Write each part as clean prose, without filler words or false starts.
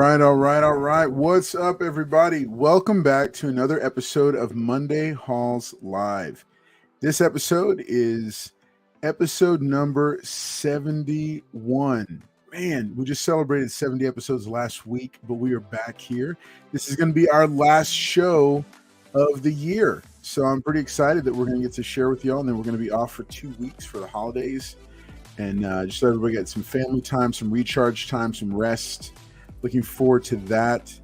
All right. What's up, everybody? Welcome back to another episode of Monday Halls Live. This episode is episode number 71. Man, we just celebrated 70 episodes last week, but we are back here. This is going to be our last show of the year. So I'm pretty excited that we're going to get to share with y'all, and then we're going to be off for 2 weeks for the holidays. And just so everybody get some family time, some recharge time, some rest. Looking forward to that.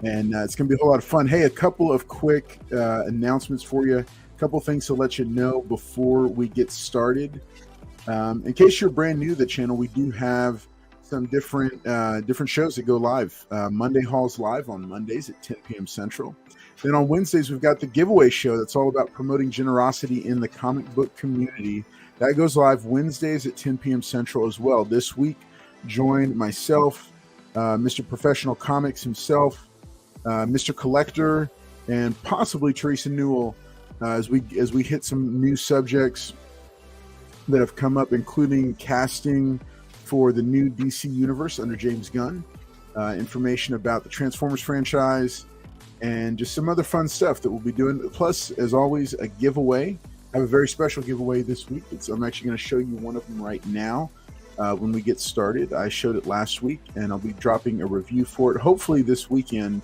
And it's going to be a whole lot of fun. Hey, a couple of quick announcements for you. A couple things to let you know before we get started. In case you're brand new to the channel, we do have some different shows that go live. Monday Halls Live on Mondays at 10 p.m. Central. Then on Wednesdays, we've got the giveaway show that's all about promoting generosity in the comic book community. That goes live Wednesdays at 10 p.m. Central as well. This week, join myself, Mr. Professional Comics himself, Mr. Collector, and possibly Teresa Newell as we hit some new subjects that have come up, including casting for the new DC Universe under James Gunn, information about the Transformers franchise, and just some other fun stuff that we'll be doing. Plus, as always, a giveaway. I have a very special giveaway this week. I'm actually going to show you one of them right now when we get started. I showed it last week, and I'll be dropping a review for it hopefully this weekend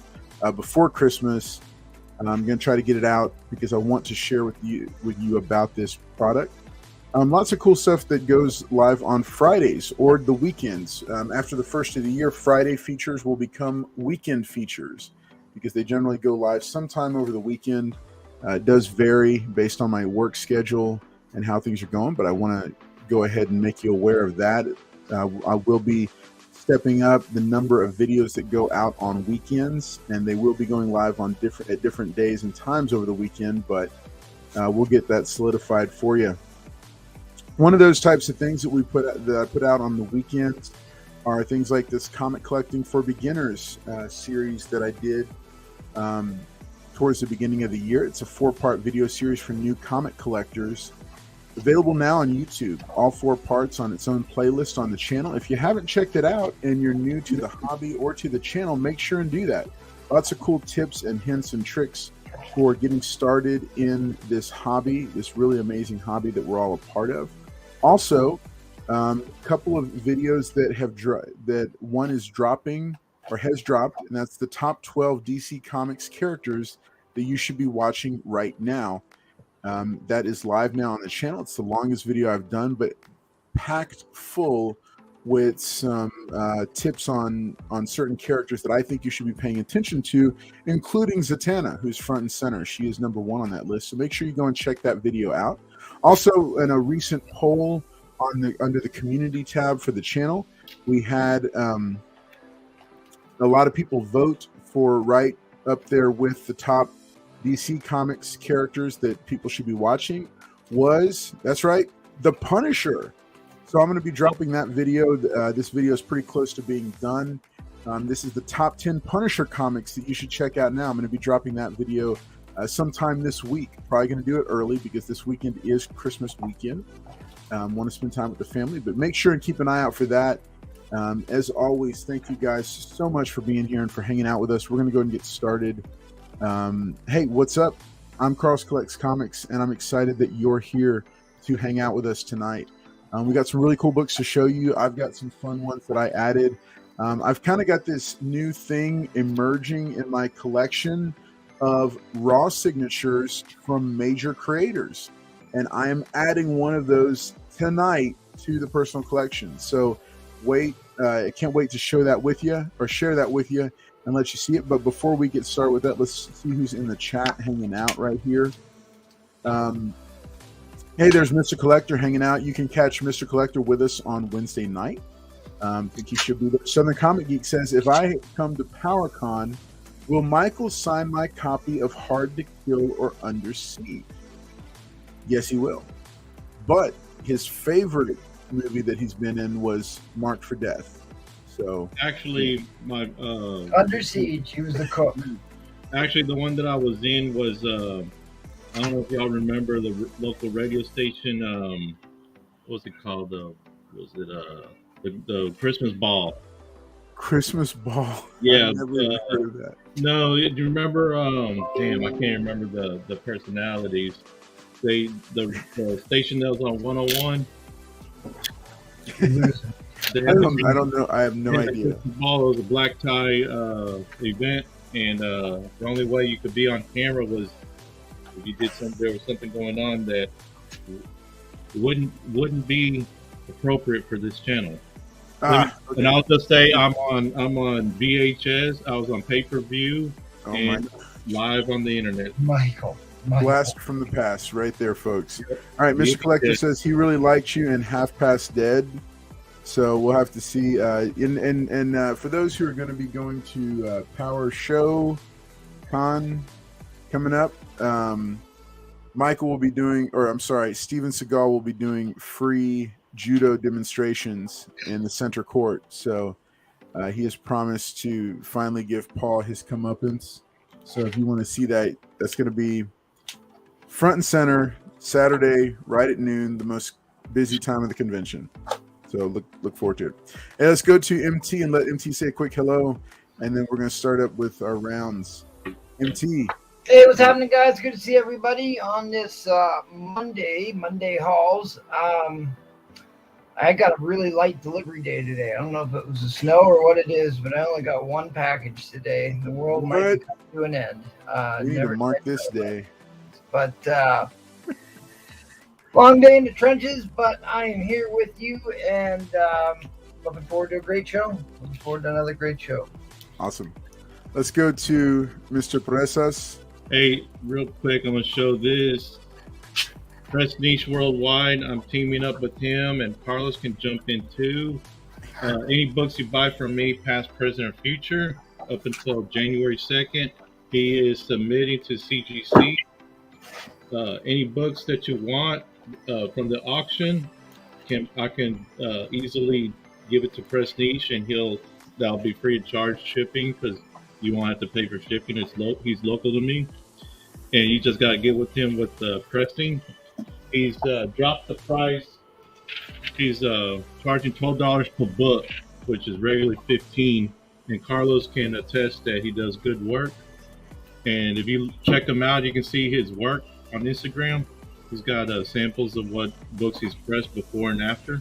before Christmas. I'm going to try to get it out because I want to share with you about this product. Lots of cool stuff that goes live on Fridays or the weekends. After the first of the year, Friday features will become weekend features because they generally go live sometime over the weekend. It does vary based on my work schedule and how things are going, but I want to go ahead and make you aware of that. I will be stepping up the number of videos that go out on weekends, and they will be going live on different days and times over the weekend, but we'll get that solidified for you. One of those types of things that I put out on the weekends are things like this Comic Collecting for Beginners series that I did towards the beginning of the year. It's a 4-part video series for new comic collectors, available now on YouTube. All 4 parts on its own playlist on the channel. If you haven't checked it out and you're new to the hobby or to the channel, make sure and do that. Lots of cool tips and hints and tricks for getting started in this hobby, this really amazing hobby that we're all a part of. Also, a couple of videos that one is dropping or has dropped, and that's the top 12 DC Comics characters that you should be watching right now. That is live now on the channel. It's the longest video I've done, but packed full with some tips on certain characters that I think you should be paying attention to, including Zatanna, who's front and center. She is number 1 on that list, so make sure you go and check that video out. Also, in a recent poll under the community tab for the channel, we had a lot of people vote for right up there with the top DC Comics characters that people should be watching that's right, The Punisher. So I'm going to be dropping that video. This video is pretty close to being done. This is the top 10 Punisher comics that you should check out now. I'm going to be dropping that video sometime this week. Probably going to do it early because this weekend is Christmas weekend. Want to spend time with the family, but make sure and keep an eye out for that. As always, thank you guys so much for being here and for hanging out with us. We're going to go and get started. Hey, what's up? I'm Carlos Collects Comics, and I'm excited that you're here to hang out with us tonight. We got some really cool books to show you. I've got some fun ones that I added. I've kind of got this new thing emerging in my collection of raw signatures from major creators, and I am adding one of those tonight to the personal collection. So I can't wait to show that with you or share that with you and let you see it. But before we get started with that, let's see who's in the chat hanging out right here. Hey, there's Mr. Collector hanging out. You can catch Mr. Collector with us on Wednesday night. I think he should be there. Southern Comic Geek says, if I come to PowerCon, will Michael sign my copy of Hard to Kill or Under Siege? Yes, he will. But his favorite movie that he's been in was Marked for Death. So actually, my Under Siege, he was the cook. Actually, the one that I was in was I don't know if y'all remember the local radio station. What was it called? The Christmas Ball? Christmas ball. Yeah, I've never even heard of that. No, do you remember? Damn, I can't remember the personalities. The station that was on 101. I don't know. I have no idea. Ball was a black tie event, and the only way you could be on camera was if you did something. There was something going on that wouldn't be appropriate for this channel. Okay. And I'll just say I'm on VHS. I was on pay-per-view and live on the internet. Michael. Blast from the past, right there, folks. All right, Mr. Collector says he really liked you in Half Past Dead. So we'll have to see. And for those who are going to be going to Power Show Con coming up, Michael will be doing, or I'm sorry, Steven Seagal will be doing free judo demonstrations in the center court. So he has promised to finally give Paul his comeuppance. So if you want to see that, that's going to be front and center Saturday, right at noon, the most busy time of the convention. So look forward to it. And let's go to MT and let MT say a quick hello, and then we're going to start up with our rounds. MT. Hey, what's happening, guys? Good to see everybody on this Monday hauls. I got a really light delivery day today. I don't know if it was the snow or what it is, but I only got one package today. The world might come to an end. We need to mark this day. But long day in the trenches, but I am here with you and looking forward to a great show. Looking forward to another great show. Awesome. Let's go to Mr. Presas. Hey, real quick, I'm going to show this. Press Niche Worldwide. I'm teaming up with him, and Carlos can jump in too. Any books you buy from me, past, present, or future, up until January 2nd, he is submitting to CGC. Any books that you want from the auction, I can easily give it to Press Niche, and that'll be free of charge shipping because you won't have to pay for shipping. He's local to me, and you just got to get with him with pressing. He's dropped the price. He's charging $12 per book, which is regularly $15. And Carlos can attest that he does good work. And if you check him out, you can see his work on Instagram. He's got samples of what books he's pressed before and after.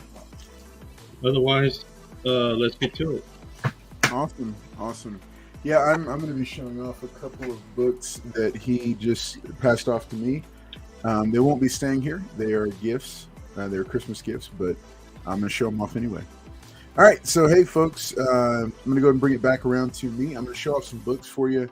Otherwise, let's get to it. Awesome. Yeah, I'm going to be showing off a couple of books that he just passed off to me. They won't be staying here. They are gifts. They're Christmas gifts, but I'm going to show them off anyway. All right. So, hey, folks, I'm going to go ahead and bring it back around to me. I'm going to show off some books for you.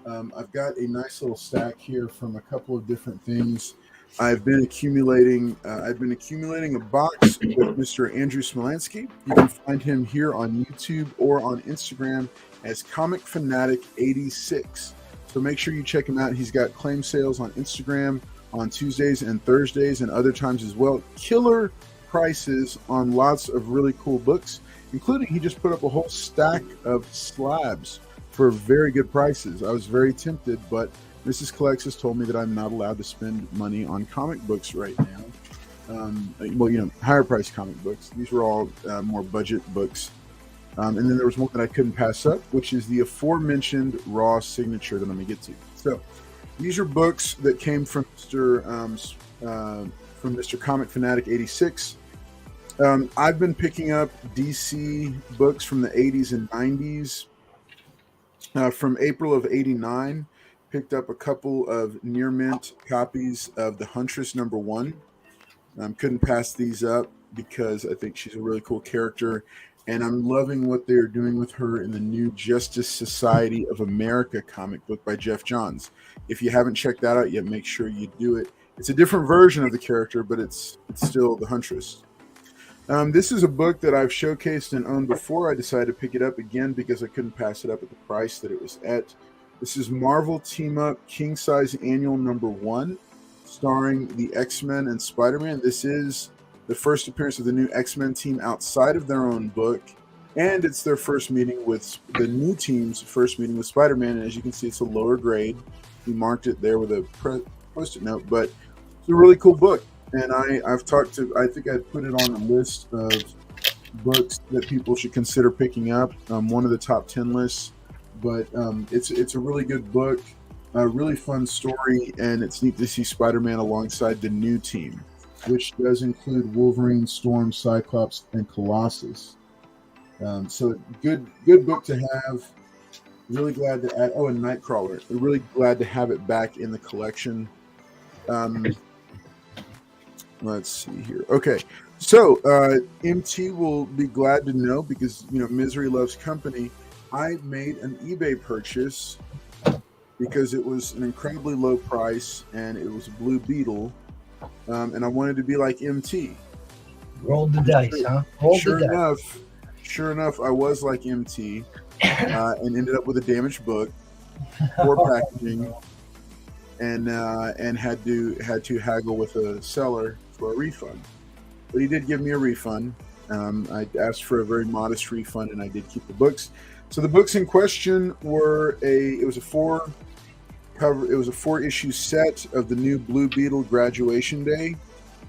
I've got a nice little stack here from a couple of different things. I've been accumulating a box with Mr. Andrew Smolansky. You can find him here on YouTube or on Instagram as Comic Fanatic 86. So make sure you check him out. He's got claim sales on Instagram on Tuesdays and Thursdays and other times as well. Killer prices on lots of really cool books, including he just put up a whole stack of slabs for very good prices. I was very tempted, but Mrs. Collects has told me that I'm not allowed to spend money on comic books right now. Higher price comic books. These were all more budget books. And then there was one that I couldn't pass up, which is the aforementioned Raw signature that I'm going to get to. So these are books that came from Mr. Comic Fanatic 86. I've been picking up DC books from the 80s and 90s. From April of 89, picked up a couple of near mint copies of The Huntress #1. Couldn't pass these up because I think she's a really cool character. And I'm loving what they're doing with her in the new Justice Society of America comic book by Jeff Johns. If you haven't checked that out yet, make sure you do it. It's a different version of the character, but it's still the Huntress. This is a book that I've showcased and owned before. I decided to pick it up again because I couldn't pass it up at the price that it was at. This is Marvel Team Up King Size Annual #1, starring the X-Men and Spider-Man. This is the first appearance of the new X-Men team outside of their own book, and it's their first meeting with the new team's first meeting with Spider-Man. And as you can see, it's a lower grade. He marked it there with a post-it note, but it's a really cool book. And I think I put it on a list of books that people should consider picking up. One of the top 10 lists, but it's a really good book, a really fun story, and it's neat to see Spider-Man alongside the new team, which does include Wolverine, Storm, Cyclops, and Colossus. So good book to have. Really glad to add. Oh, and Nightcrawler. We're really glad to have it back in the collection. Let's see here. Okay, so MT will be glad to know, because misery loves company. I made an eBay purchase because it was an incredibly low price and it was a Blue Beetle, and I wanted to be like MT. Rolled the dice, huh? Sure enough, I was like MT. And ended up with a damaged book, poor packaging, and had to haggle with a seller for a refund. But he did give me a refund. I asked for a very modest refund, and I did keep the books. So the books in question were it was a 4-issue set of the new Blue Beetle Graduation Day.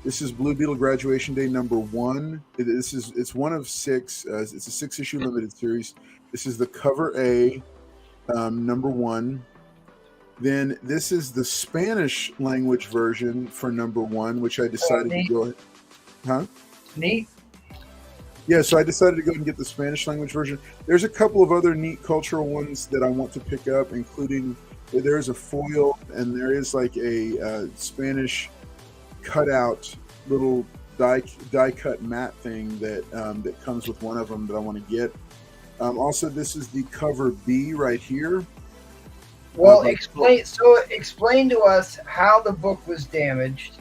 This is Blue Beetle Graduation Day number 1. It's one of 6. It's a 6-issue limited series. This is the cover A, number 1. Then this is the Spanish language version for number 1, which I decided to go ahead. Huh? Neat. Yeah, so I decided to go and get the Spanish language version. There's a couple of other neat cultural ones that I want to pick up, including there's a foil, and there is like a Spanish cutout little die cut mat thing that comes with one of them that I want to get. Also, this is the cover B right here. Well, explain to us how the book was damaged,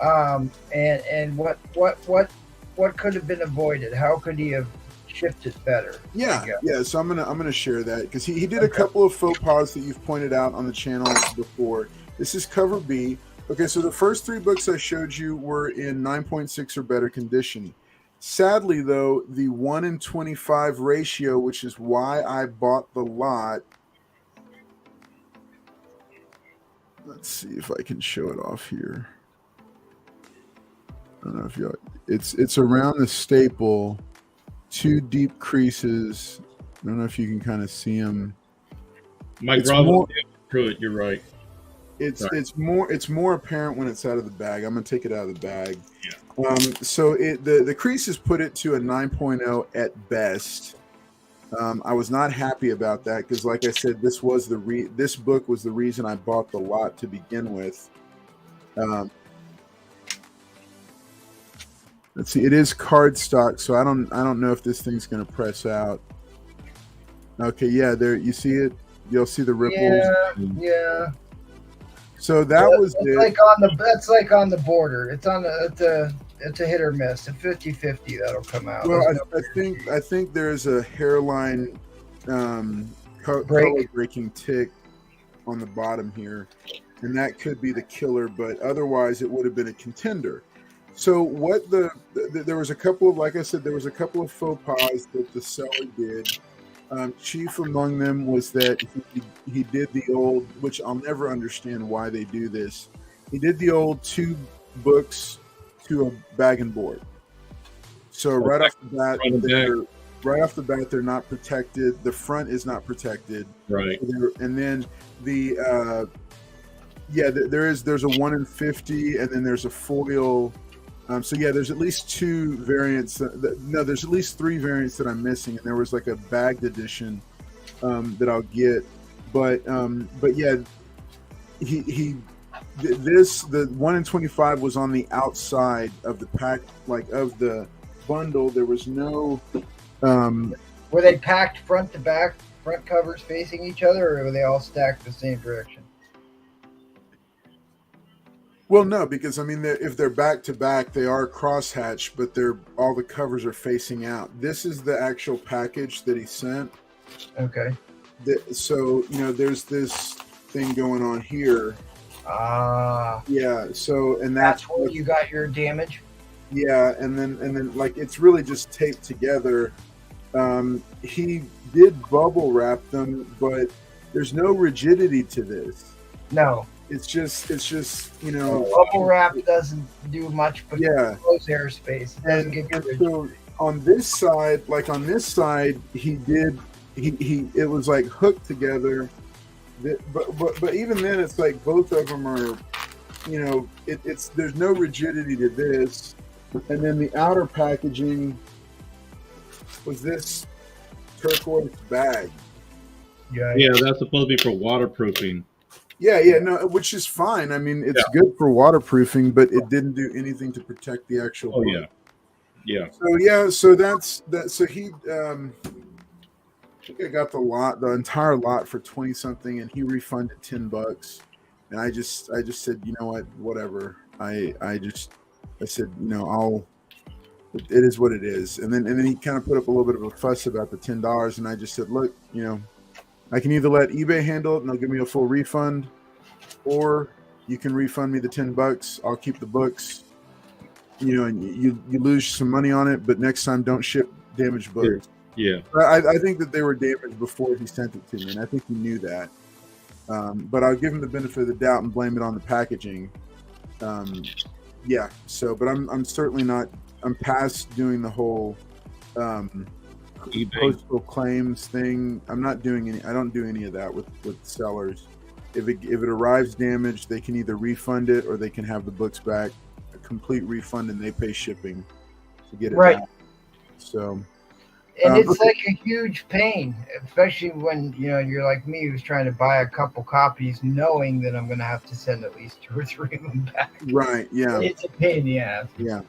and what could have been avoided. How could he have shifted better? Yeah. So I'm gonna share that, because he did a couple of faux pas that you've pointed out on the channel before. This is cover B. Okay, so the first 3 books I showed you were in 9.6 or better condition. Sadly, though, the 1-in-25 ratio, which is why I bought the lot. Let's see if I can show it off here. I don't know if y'all. It's around the staple, 2 deep creases. I don't know if you can kind of see them. Mike Bravo, Pruitt, you're right. It's more apparent when it's out of the bag. I'm gonna take it out of the bag. Yeah. So the creases put it to a 9.0 at best. I was not happy about that, because, like I said, this book was the reason I bought the lot to begin with. Let's see. It is cardstock, so I don't know if this thing's gonna press out. Okay, yeah, there you see it. You'll see the ripples. Yeah. So was it. That's like on the border. It's a hit or miss. A 50-50 that'll come out. Well, I think there's a hairline color breaking tick on the bottom here, and that could be the killer. But otherwise, it would have been a contender. So there was a couple of, like I said, there was a couple of faux pas that the seller did. Chief among them was that he did the old, which I'll never understand why they do this. He did the old 2 books to a bag and board. So right off the bat, they're not protected. The front is not protected. Right. And then there's a 1-in-50, and then there's a foil. So yeah, there's at least 2 variants. There's at least 3 variants that I'm missing, and there was like a bagged edition that I'll get. But yeah, the 1-in-25 was on the outside of the pack, like of the bundle. There was no. Were they packed front to back, front covers facing each other, or were they all stacked the same direction? Well, no, because I mean, if they're back to back, they are crosshatched, but all the covers are facing out. This is the actual package that he sent. Okay. So there's this thing going on here. Yeah. So that's where you got your damage. Yeah, and then like it's really just taped together. He did bubble wrap them, but there's no rigidity to this. No. It's just bubble wrap doesn't do much, but close airspace. It doesn't get good. on this side, he it was like hooked together. But even then, it's like both of them are, it's there's no rigidity to this. And then the outer packaging was this turquoise bag. Yeah, that's supposed to be for waterproofing. No, which is fine. I mean, it's good for waterproofing, but it didn't do anything to protect the actual. Oh book. yeah. So that's that. So he, I think I got the entire lot for 20 something, and he refunded $10. And I just said, you know what, whatever. I said, it is what it is. And then he kind of put up a little bit of a fuss about the $10, and I just said, look, I can either let eBay handle it and they'll give me a full refund, or you can refund me the $10. I'll keep the books. And you lose some money on it, but next time don't ship damaged books. Yeah. I think that they were damaged before he sent it to me, and I think he knew that. But I'll give him the benefit of the doubt and blame it on the packaging. So, but I'm certainly not. I'm past doing the whole postal claims thing. I'm not doing any. I don't do any of that with sellers. If it arrives damaged, they can either refund it or they can have the books back, a complete refund, and they pay shipping to get it back. So. And it's like a huge pain, especially when you're like me, who's trying to buy a couple copies, knowing that I'm going to have to send at least 2 or 3 of them back. Right? Yeah. It's a pain in the ass. Yeah.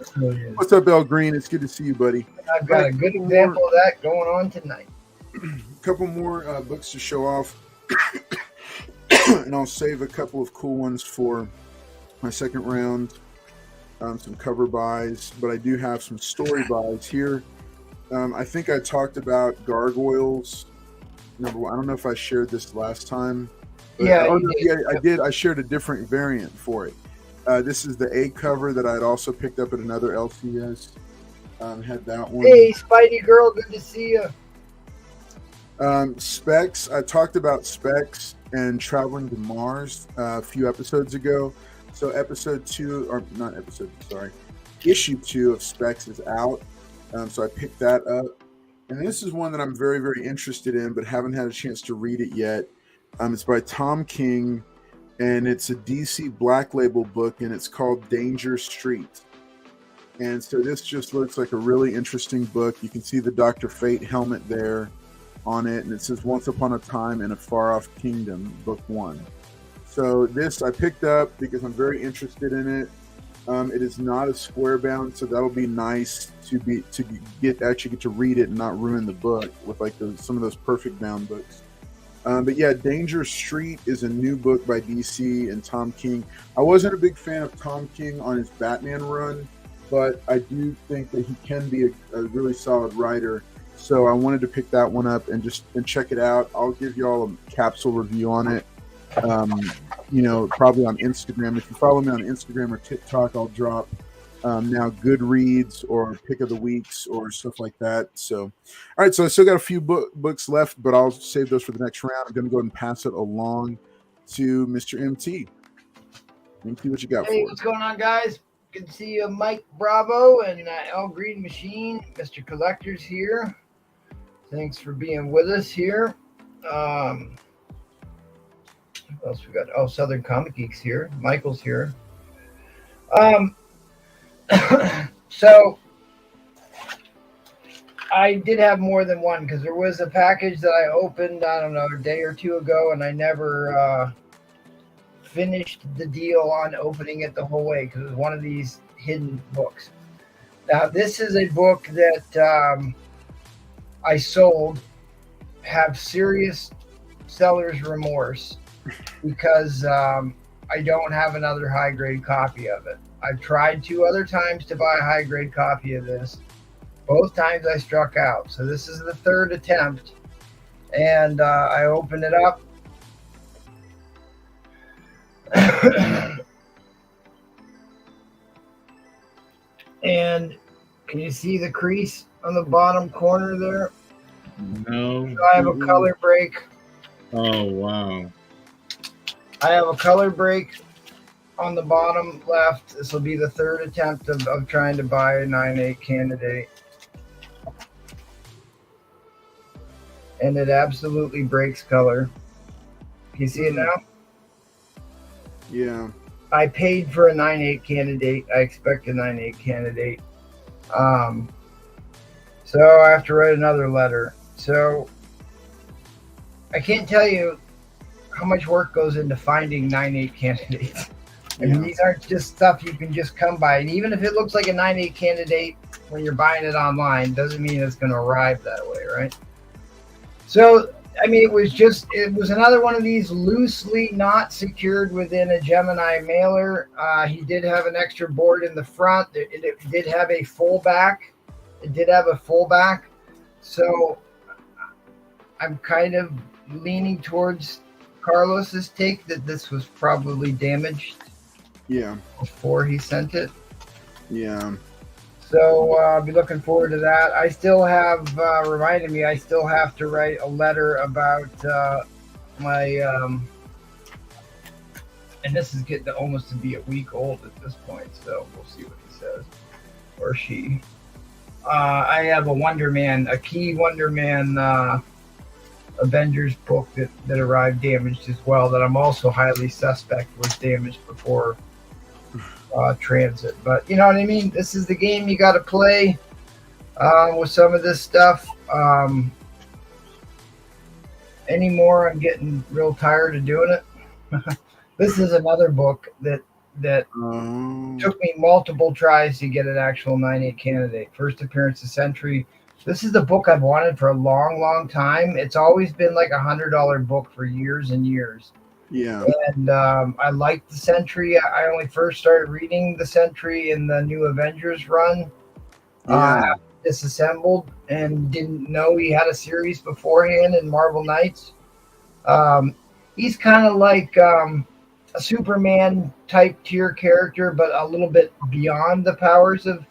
What's up, El Green? It's good to see you, buddy. I've got a good example of that going on tonight. A couple more books to show off, and I'll save a couple of cool ones for my second round. Some cover buys, but I do have some story buys here. I think I talked about Gargoyles. Number one, I don't know if I shared this last time. I did. I shared a different variant for it. This is the A cover that I'd also picked up at another LCS. Had that one. Hey, Spidey girl, good to see you. Specs. I talked about Specs and Traveling to Mars a few episodes ago. So issue 2 of Specs is out. So I picked that up, and this is one that I'm very, very interested in, but haven't had a chance to read it yet. It's by Tom King, and it's a DC Black Label book, and it's called Danger Street. And so this just looks like a really interesting book. You can see the Dr. Fate helmet there on it, and it says Once Upon a Time in a Far Off Kingdom, Book 1. So this I picked up because I'm very interested in it. It is not a square bound, so that'll be nice to get to read it and not ruin the book with like some of those perfect bound books. But yeah, Danger Street is a new book by DC and Tom King. I wasn't a big fan of Tom King on his Batman run, but I do think that he can be a really solid writer. So I wanted to pick that one up and check it out. I'll give you all a capsule review on it. Probably on Instagram. If you follow me on Instagram or TikTok, I'll drop now Goodreads or Pick of the Weeks or stuff like that. So, all right. So I still got a few books left, but I'll save those for the next round. I'm going to go ahead and pass it along to Mr. MT. MT, what you got for us? Hey, what's going on, guys? Good to see you, Mike Bravo and El Green Machine. Mr. Collector's here. Thanks for being with us here. What else we got? Oh, Southern Comic Geeks here. Michael's here. So I did have more than one because there was a package that I opened, I don't know, a day or two ago, and I never finished the deal on opening it the whole way because it was one of these hidden books. Now, this is a book that I sold, have serious seller's remorse, because I don't have another high-grade copy of it. I've tried 2 other times to buy a high-grade copy of this. Both times I struck out. So this is the 3rd attempt. And I opened it up. And can you see the crease on the bottom corner there? No. So I have a color break. Oh, wow. I have a color break on the bottom left. This will be the 3rd attempt of trying to buy a 9.8 candidate. and it absolutely breaks color. Can you see it now? Yeah. I paid for a 9/8 candidate. I expect a 9/8 candidate. So I have to write another letter. So I can't tell you how much work goes into finding 9/8 candidates. I mean, these aren't just stuff you can just come by. And even if it looks like a 9/8 candidate when you're buying it online, doesn't mean it's going to arrive that way, right? So, I mean, it was another one of these loosely not secured within a Gemini mailer. He did have an extra board in the front. It did have a full back. So I'm kind of leaning towards Carlos's take that this was probably damaged. Yeah. Before he sent it. Yeah. So I'll be looking forward to that. I still have reminded me I still have to write a letter about my and this is getting almost to be a week old at this point, so we'll see what he says or she. I have a key Wonder Man Avengers book that arrived damaged as well, that I'm also highly suspect was damaged before transit. But you know what I mean? This is the game you got to play with some of this stuff. Anymore, I'm getting real tired of doing it. This is another book that took me multiple tries to get an actual 9/8 candidate. First appearance of Sentry. This is the book I've wanted for a long, long time. It's always been like $100 book for years and years. Yeah. And I liked the Sentry. I only first started reading the Sentry in the New Avengers run. Disassembled, and didn't know he had a series beforehand in Marvel Knights. He's kind of like a Superman type tier character, but a little bit beyond the powers of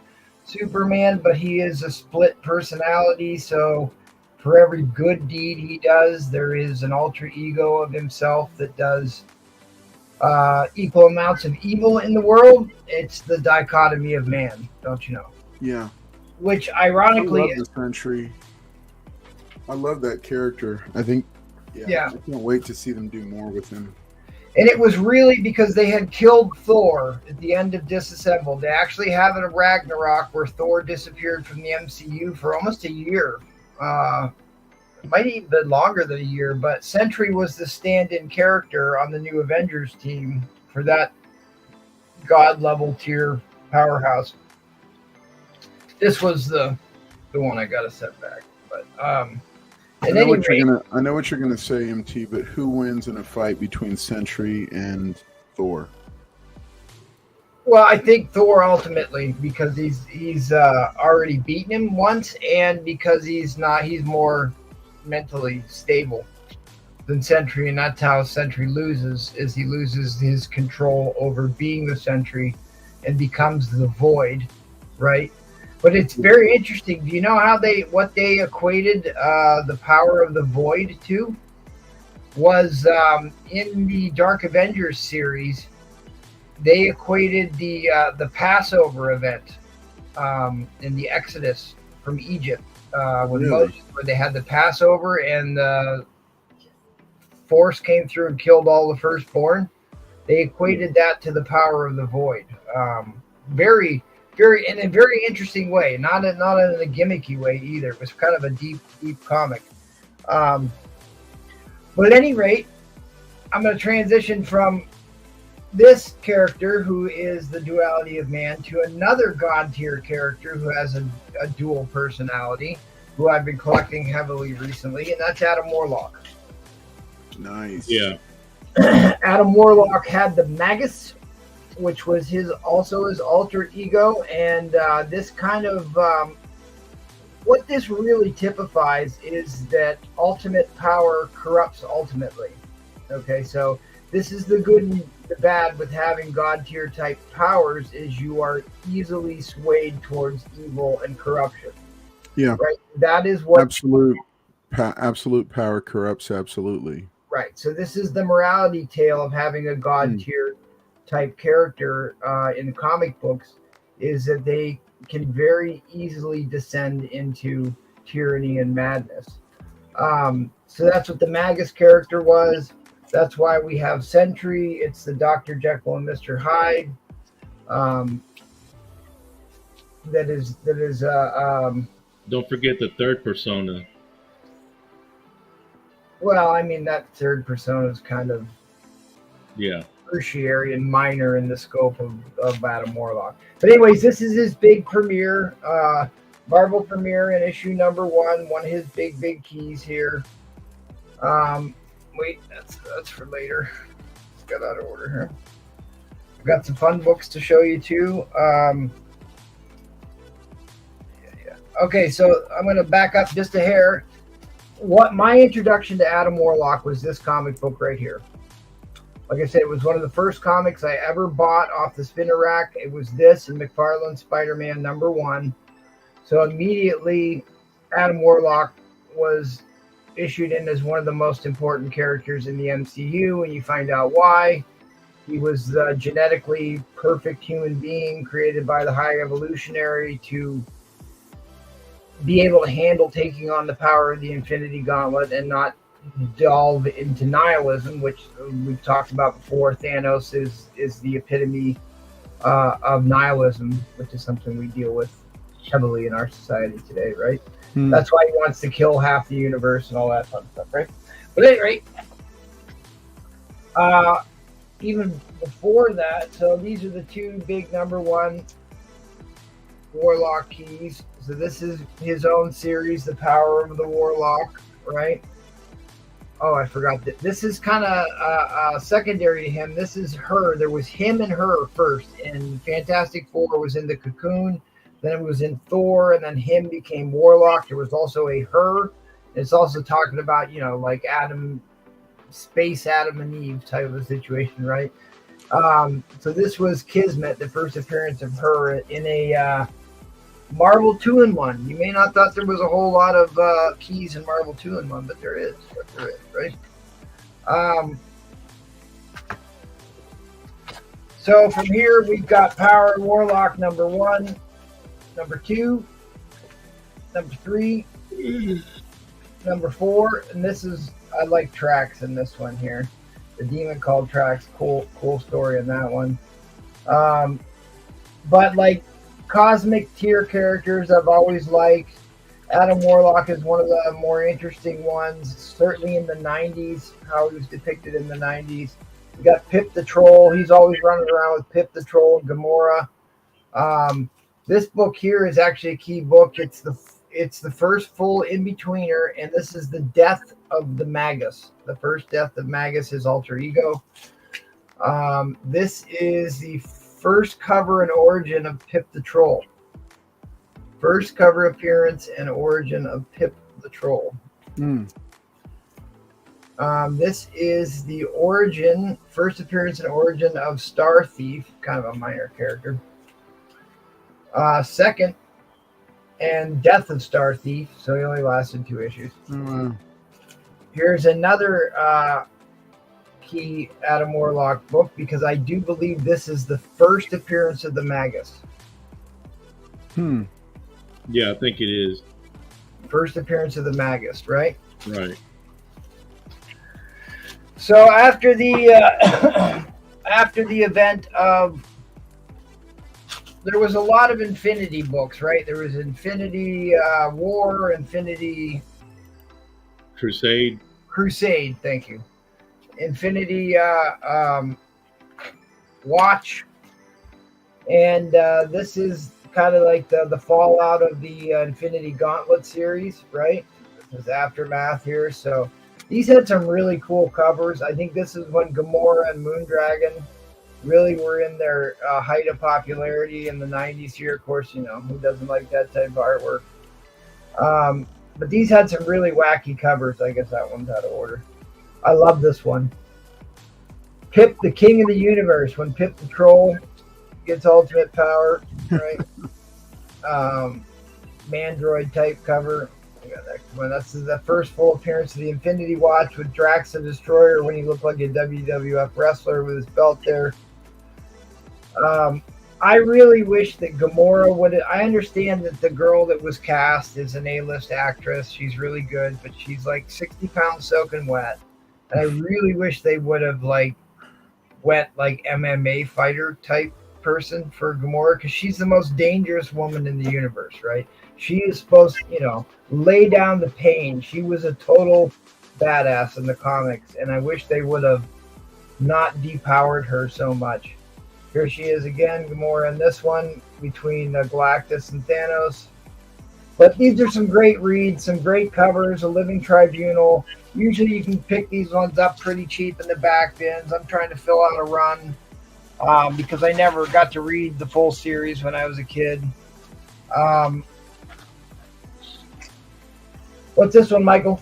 Superman. But he is a split personality, so for every good deed he does, there is an alter ego of himself that does equal amounts of evil in the world. It's the dichotomy of man, don't you know? Yeah. Which ironically, I love the Sentry. I love that character. I think. Yeah. I can't wait to see them do more with him. And it was really because they had killed Thor at the end of Disassembled. They actually have a Ragnarok where Thor disappeared from the MCU for almost a year. It might even been longer than a year, but Sentry was the stand-in character on the New Avengers team for that god-level tier powerhouse. This was the one I got to set back. But I know what you're gonna say, MT, but who wins in a fight between Sentry and Thor? Well, I think Thor ultimately, because he's already beaten him once, and because he's more mentally stable than Sentry, and that's how Sentry loses, is he loses his control over being the Sentry and becomes the Void, right? But it's very interesting. Do you know what they equated the power of the Void to? Was in the Dark Avengers series, they equated the Passover event in the Exodus from Egypt with Moses, where they had the Passover and the force came through and killed all the firstborn. They equated that to the power of the Void. Very in a very interesting way, not in a gimmicky way either. It was kind of a deep comic. But at any rate, I'm going to transition from this character, who is the duality of man, to another god tier character who has a dual personality, who I've been collecting heavily recently, and that's Adam Warlock. Nice. Yeah. Adam Warlock had the Magus, which was his alter ego, and this kind of what this really typifies is that ultimate power corrupts ultimately. Okay, so this is the good and the bad with having god tier type powers, is you are easily swayed towards evil and corruption. Yeah, right. That is what absolute power corrupts absolutely. Right. So this is the morality tale of having a god tier type character in the comic books, is that they can very easily descend into tyranny and madness. So that's what the Magus character was. That's why we have Sentry. It's the Dr. Jekyll and Mr. Hyde. That is. Don't forget the third persona. Well, I mean, that third persona is kind of tertiary and minor in the scope of Adam Warlock. But anyways, this is his big premiere, Marvel premiere in issue number 1. One of his big keys here. Wait, that's for later. It's got out of order here. I've got some fun books to show you too. Okay, so I'm going to back up just a hair. What my introduction to Adam Warlock was this comic book right here. Like I said, it was one of the first comics I ever bought off the spinner rack. It was this and McFarlane Spider-Man number 1. So immediately, Adam Warlock was issued in as one of the most important characters in the MCU, and you find out why. He was the genetically perfect human being created by the High Evolutionary to be able to handle taking on the power of the Infinity Gauntlet and not delve into nihilism, which we've talked about before. Thanos is the epitome of nihilism, which is something we deal with heavily in our society today, right? That's why he wants to kill half the universe and all that fun stuff, right? But at any rate, even before that, so these are the 2 big number 1 Warlock keys. So this is his own series, The Power of the Warlock, right? Oh, I forgot that this is kind of secondary to him. This is her. There was him and her first, and Fantastic Four was in the Cocoon. Then it was in Thor, and then him became Warlock. There was also a her. It's also talking about, like Adam, Space Adam and Eve type of a situation, right? So this was Kismet, the first appearance of her in a Marvel 2-in-1. You may not thought there was a whole lot of keys in Marvel 2-in-1, but there is. Right? So from here, we've got Power Warlock number 1, number 2, number 3, number 4, and this is, I like Trax in this one here. The demon called Trax, cool story in that one. But like cosmic tier characters I've always liked. Adam Warlock is one of the more interesting ones, certainly in the 90s, how he was depicted in the 90s. We got Pip the Troll. He's always running around with Pip the Troll and Gamora. This book here is actually a key book. It's the first full in-betweener, and this is the death of the Magus. The first death of Magus, his alter ego. This is the first cover and origin of Pip the Troll. First cover appearance and origin of Pip the Troll. This is the first appearance and origin of Star Thief, kind of a minor character. Second, and death of Star Thief, so he only lasted 2 issues. Here's another key Adam Warlock book, because I do believe this is the first appearance of the Magus. Yeah, I think it is. First appearance of the Magus, right? Right. So after the after the event of, there was a lot of Infinity books, right? There was Infinity War, Infinity Crusade. Thank you. Infinity Watch, and this is kind of like the fallout of the Infinity Gauntlet series, right? This is Aftermath here. So these had some really cool covers. I think this is when Gamora and Moondragon really were in their height of popularity in the 90s here. Of course, who doesn't like that type of artwork? But these had some really wacky covers. I guess that one's out of order. I love this one. Pip, the King of the Universe, when Pip the Troll gets ultimate power, right? Mandroid type cover. I got that one. That's the first full appearance of the Infinity Watch with Drax the Destroyer when he looked like a WWF wrestler with his belt there. I really wish that Gamora would. I understand that the girl that was cast is an A-list actress. She's really good, but she's like 60 pounds soaking wet. And I really wish they would have like went like MMA fighter type person for Gamora, because she's the most dangerous woman in the universe, right? She is supposed to, lay down the pain. She was a total badass in the comics, and I wish they would have not depowered her so much. Here she is again, Gamora in this one, between Galactus and Thanos. But these are some great reads, some great covers, A Living Tribunal. Usually you can pick these ones up pretty cheap in the back bins. I'm trying to fill out a run because I never got to read the full series when I was a kid. What's this one, Michael?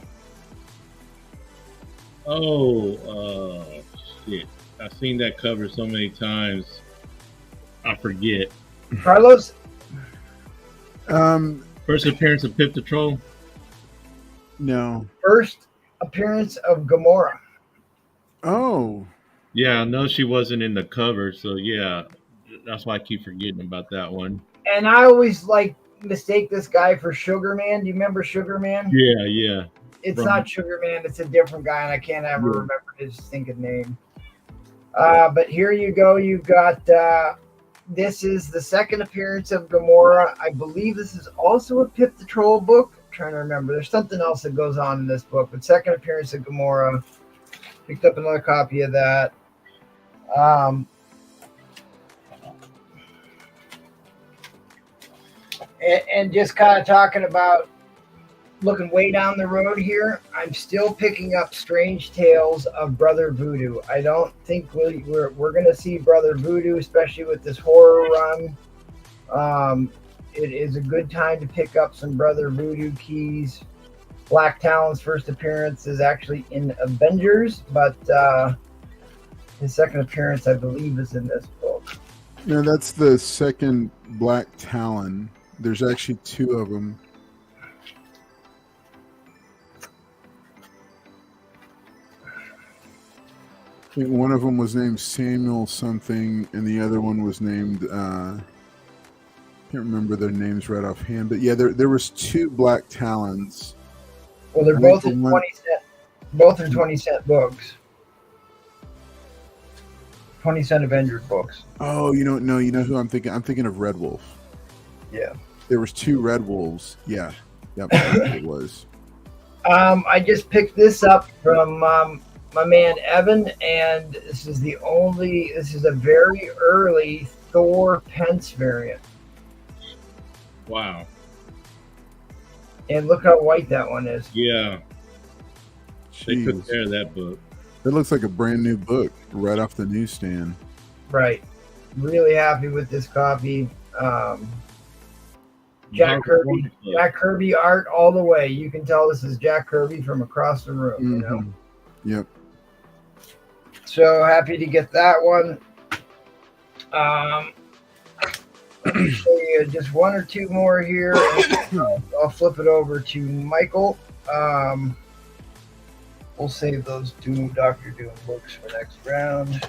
Oh, shit. I've seen that cover so many times, I forget. Carlos? First appearance of Pip the Troll? No. First appearance of Gamora. Oh. Yeah, I know she wasn't in the cover, so yeah, that's why I keep forgetting about that one. And I always mistake this guy for Sugar Man. Do you remember Sugar Man? Yeah. It's not Sugar Man. It's a different guy, and I can't ever remember his stinking name. But here you go. You've got this is the second appearance of Gamora. I believe this is also a Pip the Troll book. I'm trying to remember. There's something else that goes on in this book, but second appearance of Gamora. Picked up another copy of that. And just kind of talking about looking way down the road here, I'm still picking up Strange Tales of Brother Voodoo. I don't think we're going to see Brother Voodoo, especially with this horror run. It is a good time to pick up some Brother Voodoo keys. Black Talon's first appearance is actually in Avengers, but his second appearance, I believe, is in this book. No, that's the second Black Talon. There's actually two of them. I think one of them was named Samuel something, and the other one was named can't remember their names right offhand. But yeah, there was two Black Talons. Well, they're both in 20-cent. Both are 20-cent books. 20-cent Avengers books. Oh, you know who I'm thinking? I'm thinking of Red Wolf. Yeah. There was two Red Wolves. Yeah, that's what it was. I just picked this up from my man Evan, and this is a very early Thor Pence variant. Wow. And look how white that one is. Yeah. They Jeez. took care of that book. That looks like a brand new book right off the newsstand. Right. Really happy with this copy. Jack Kirby art all the way. You can tell this is Jack Kirby from across the room. Mm-hmm. You know. Yep. So happy to get that one. Let me show you just one or two more here. I'll flip it over to Michael. We'll save those two Dr. Doom books for next round.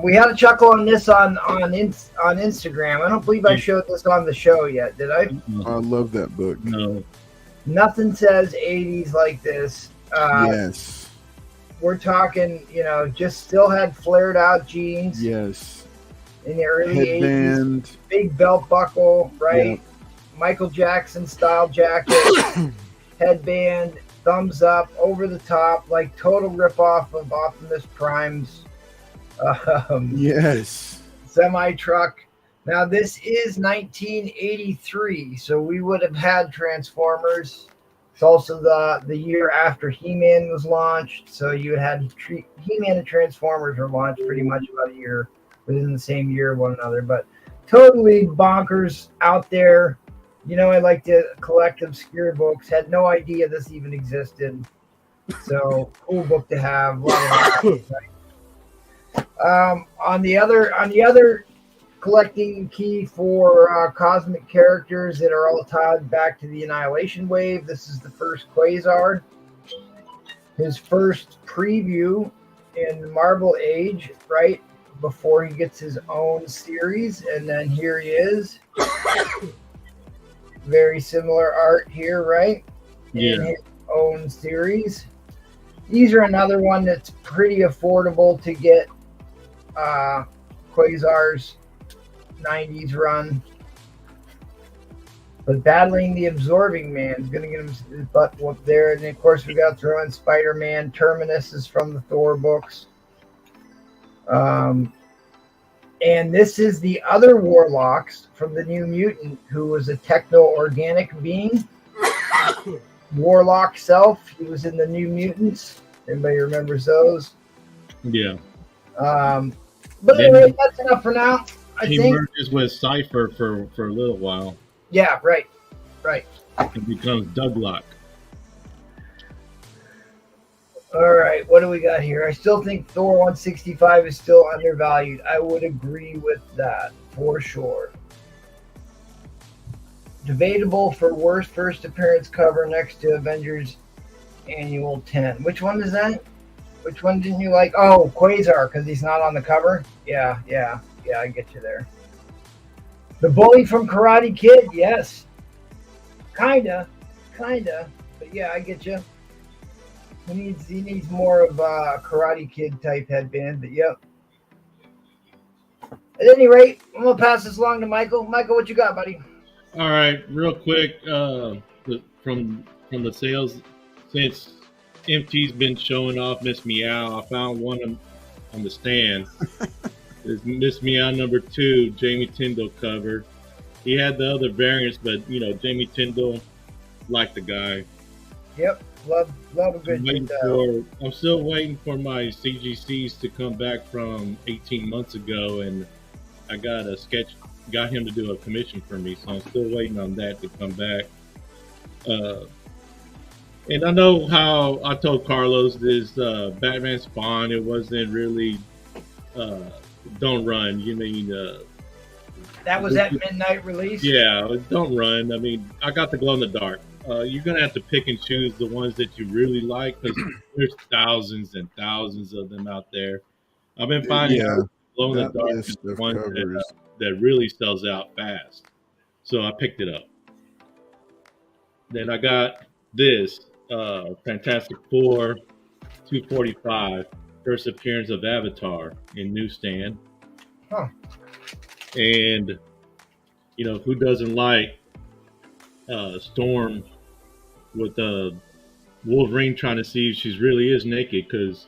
We had a chuckle on this on Instagram. I don't believe I showed this on the show yet, did I? I love that book. No. Nothing says 80s like this. Yes. We're talking, just still had flared out jeans. Yes. In the early Headband. 80s. Big belt buckle, right? Yep. Michael Jackson style jacket. Headband, thumbs up, over the top, like total ripoff of Optimus Prime's yes. semi-truck. Now this is 1983, so we would have had Transformers. It's also the year after He-Man was launched, so you had He-Man and Transformers were launched pretty much about a year within the same year of one another, but totally bonkers out there. I like to collect obscure books. Had no idea this even existed. So cool book to have. On the other collecting key for cosmic characters that are all tied back to the Annihilation Wave. This is the first Quasar. His first preview in Marvel Age, right? before he gets his own series, and then here he is. Very similar art here, right? Yeah. In his own series. These are another one that's pretty affordable to get. Quasar's 90s run. But Battling the Absorbing Man is going to get him his butt whooped there. And of course, we got to throw in Spider-Man. Terminus is from the Thor books. And this is the other Warlocks from the New Mutant, who was a techno-organic being. Warlock Self, he was in the New Mutants. Anybody remembers those? Yeah. But anyway, that's enough for now. He merges with Cypher for a little while. Yeah, right. And becomes Douglock. All right, what do we got here? I still think Thor 165 is still undervalued. I would agree with that for sure. Debatable for worst first appearance cover next to Avengers Annual 10. Which one is that? Which one didn't you like? Oh, Quasar, because he's not on the cover? Yeah, I get you there. The bully from Karate Kid? Yes. Kinda. But yeah, I get you. He needs more of a Karate Kid type headband, but yep. At any rate, I'm going to pass this along to Michael. Michael, what you got, buddy? All right, real quick, from the sales, since MT's been showing off Miss Meow, I found one on the stand. It's Miss Meow number 2, Jamie Tyndall cover. He had the other variants, but Jamie Tyndall, liked the guy. Yep, love a good Tyndall. I'm still waiting for my CGCs to come back from 18 months ago, and I got him to do a commission for me, so I'm still waiting on that to come back. And I know how I told Carlos this Batman Spawn, it wasn't really don't run. You mean that was at midnight release? Yeah, don't run. I mean, I got the glow in the dark. You're gonna have to pick and choose the ones that you really like, because there's thousands and thousands of them out there. I've been finding glow in the dark is the one that really sells out fast. So I picked it up. Then I got this Fantastic Four 245, first appearance of Avatar in newsstand. Huh. And who doesn't like Storm with Wolverine trying to see if she really is naked? Because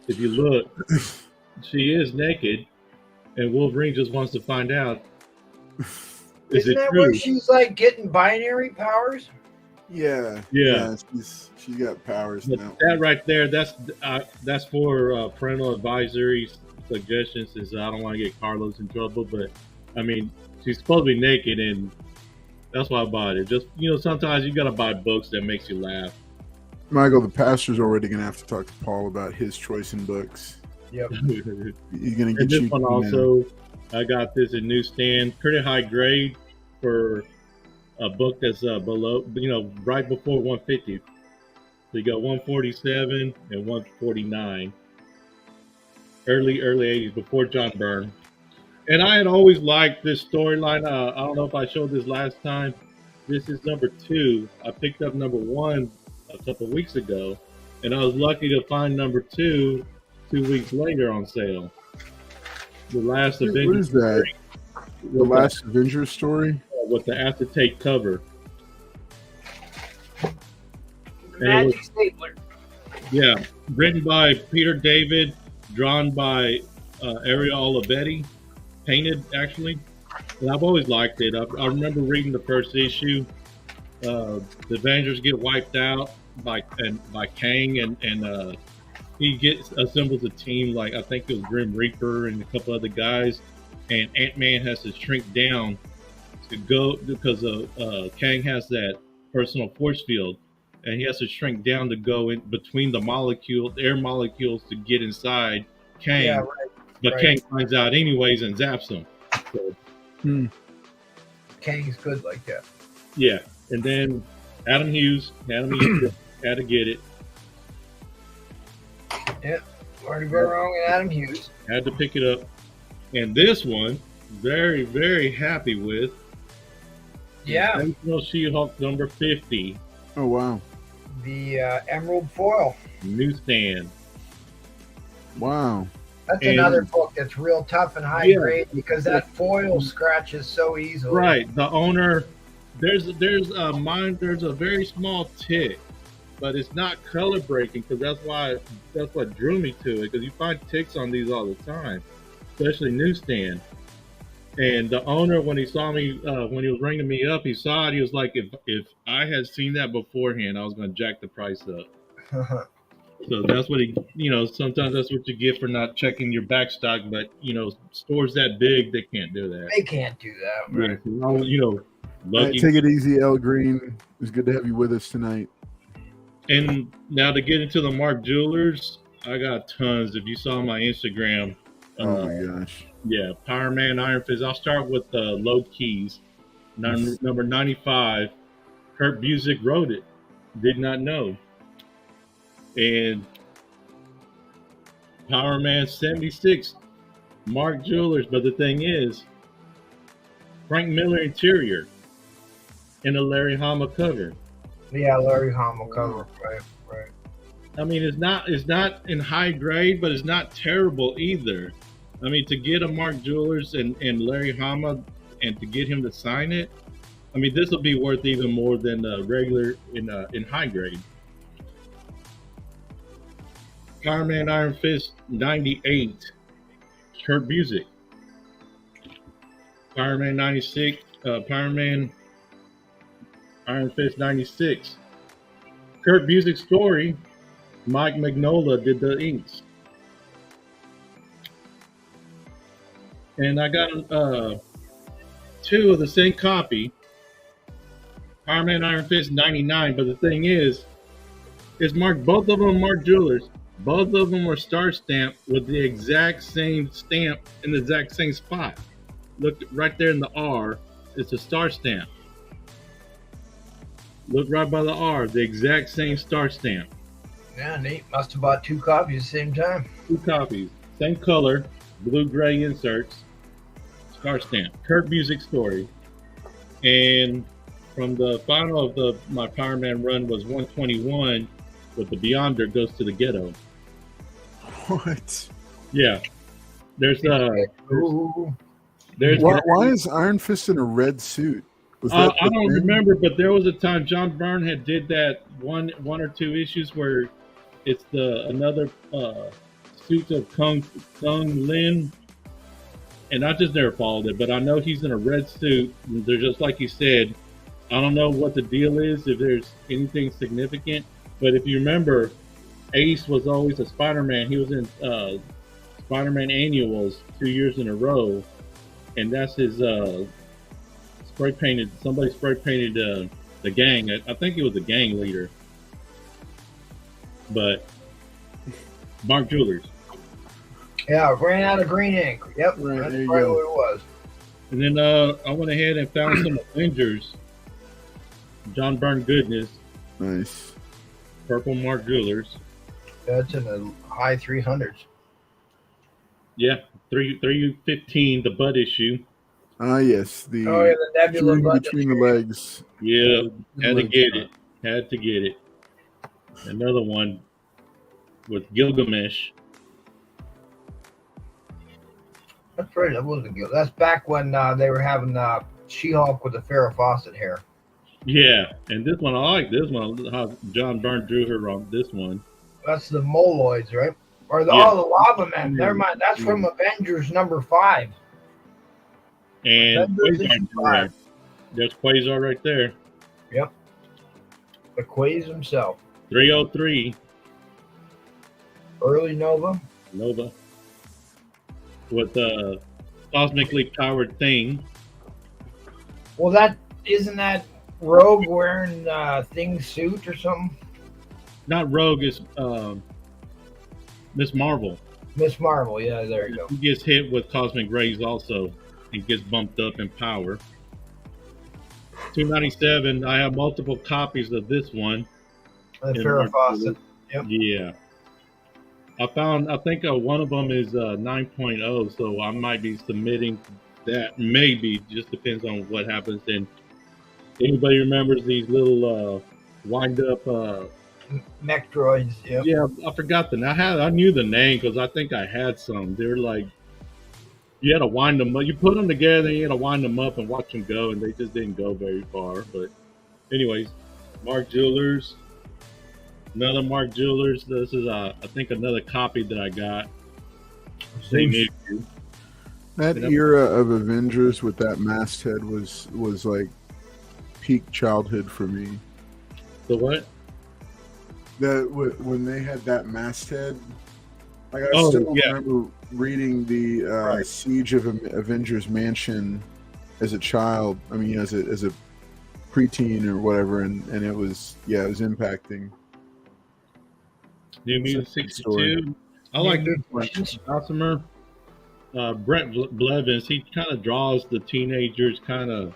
if you look, she is naked, and Wolverine just wants to find out. Isn't that where she's like getting binary powers? Yeah. She's got powers now. That right there, that's for parental advisory suggestions, since I don't want to get Carlos in trouble. But I mean, she's supposed to be naked, and that's why I bought it. Just sometimes you gotta buy books that makes you laugh. Michael, the pastor's already gonna have to talk to Paul about his choice in books. Yep. He's gonna get this one also. I got this in newsstand, pretty high grade for a book that's below, right before 150. So you got 147 and 149. Early 80s, before John Byrne. And I had always liked this storyline. I don't know if I showed this last time. This is number 2. I picked up number 1 a couple of weeks ago, and I was lucky to find number 2 2 weeks later on sale. The last Avengers. What is that? The last Avengers story? With the acetate cover. Magic Stapler. Yeah, written by Peter David, drawn by Ariel Olivetti, painted actually. And I've always liked it. I remember reading the first issue. The Avengers get wiped out by Kang, and he assembles a team, like I think it was Grim Reaper and a couple other guys, and Ant-Man has to shrink down to go, because Kang has that personal force field, and he has to shrink down to go in between the air molecules to get inside Kang. Yeah, But Kang finds out anyways and zaps him. So, Kang's good like that. Yeah, and then Adam Hughes had to get it. Yeah, hard to go wrong with Adam Hughes. Had to pick it up. And this one, very, very happy with. Yeah, Sensational She-Hulk number 50, Oh wow. the Emerald Foil. newsstand. Wow. That's And- another book that's real tough and high Yeah. grade because that foil scratches so easily. Right. The owner, there's a very small tick, but it's not color breaking because that's what drew me to it, because you find ticks on these all the time, especially newsstand. And the owner, when he saw me, when he was ringing me up, he saw it. He was like, if I had seen that beforehand, I was going to jack the price up. So that's what sometimes that's what you get for not checking your back stock. But, stores that big, they can't do that. They can't do that. Right? Yeah, All right, lucky. take it easy, El Green. It was good to have you with us tonight. And now to get into the Mark Jewelers, I got tons. If you saw my Instagram, Oh my gosh. yeah, Power Man, Iron Fist. I'll start with Load Keys, number 95. Kurt Busiek wrote it. Did not know. And Power Man 76, Mark Jewelers. But the thing is, Frank Miller interior and a Larry Hama cover. Yeah, Larry Hama cover. Right. I mean, it's not in high grade, but it's not terrible either. I mean, to get a Mark Jewelers and Larry Hama and to get him to sign it, I mean, this will be worth even more than regular in high grade. Power Man Iron Fist 98, Kurt Busiek. Power Man 96, Power Man Iron Fist 96. Kurt Busiek story, Mike Mignola did the inks. And I got two of the same copy, Power Man Iron Fist 99. But the thing is both of them are Mark Jewelers. Both of them are star stamped with the exact same stamp in the exact same spot. Look right there in the R, it's a star stamp. Look right by the R, the exact same star stamp. Yeah, neat. Must have bought two copies at the same time. Two copies, same color, blue-gray inserts, star stamp. Kurt Busiek story. And from the final of my Power Man run was 121, with the Beyonder goes to the ghetto. What? Yeah. There's Ooh. Why is Iron Fist in a red suit? Was that I the don't thing? remember, but there was a time John Byrne had did that one or two issues where it's another suit of Kung Lin, and I just never followed it. But I know he's in a red suit. They're just like you said. I don't know what the deal is, if there's anything significant. But if you remember, Ace was always a Spider-Man. He was in Spider-Man annuals 2 years in a row, and that's his spray painted. Somebody spray painted the gang. I think he was the gang leader. But Mark Jewelers. Yeah, ran out of green ink. Yep, Right, that's there you probably go. what it was. And then I went ahead and found some Avengers. John Byrne goodness. Nice. Purple Mark Jewelers. That's in the high 300s. Yeah, 315, the butt issue. Ah, yes. The Oh, yeah, the Nebula shooting bundle. between the legs. Yeah, had to Legs. get it. Had to get it. Another one with Gilgamesh. That's right. That wasn't good. That's back when they were having She-Hulk with the Farrah Fawcett hair. Yeah, and this one, I like this one. How John Byrne drew her on this one. That's the Moloids, right? Or the Yeah. the Lava Men. Never mind. That's from Avengers number 5. And Avengers Quasar, issue 5. there's Quasar right there. The Quays himself. 303, Early Nova. Nova. With the cosmically powered thing. Well, that isn't that Rogue wearing Thing's suit or something? Not Rogue, is Miss Marvel. Miss Marvel. Yeah, there you go. He gets hit with cosmic rays also and gets bumped up in power. 297, I have multiple copies of this one. The in Farrah Mark Fawcett. Yep. Yeah. I think one of them is 9.0, so I might be submitting that. Maybe just depends on what happens. And anybody remembers these little wind up? Mech droids. Yep. Yeah, I forgot I knew the name because I think I had some. They're like you had to wind them up. You put them together, and you had to wind them up and watch them go, and they just didn't go very far. But anyways, Mark Jewelers. Another Mark Jewelers. This is, I think, another copy that I got. Same issue. That era of Avengers with that masthead was like peak childhood for me. The what? When they had that masthead, like I still remember reading the Siege of Avengers Mansion as a child. I mean, as a preteen or whatever, and it was impacting. New Mutant 62. I like this one. Gossamer. Brett Blevins, he kind of draws the teenagers kind of.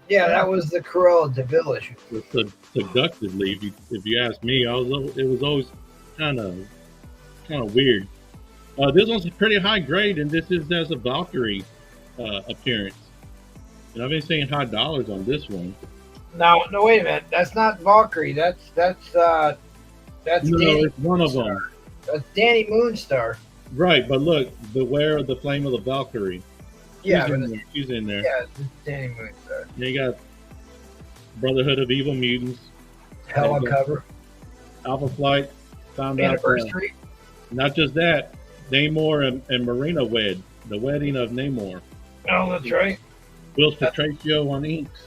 Yeah, that was the Cruella de Vil issue. Seductively, if you ask me, it was always kind of weird. This one's a pretty high grade, and this is as a Valkyrie appearance. And I've been seeing high dollars on this one. No, wait a minute. That's not Valkyrie. That's no, Danny it's one of them. That's Danny Moonstar. Right, but look, Beware of the Flame of the Valkyrie. Yeah, she's in there. Yeah, it's Danny Moonstar. Then you got Brotherhood of Evil Mutants. Hella cover. Alpha Flight. Found Anniversary. out. Not just that, Namor and Marina wed. The wedding of Namor. Oh, that's right. Will Patricio on inks.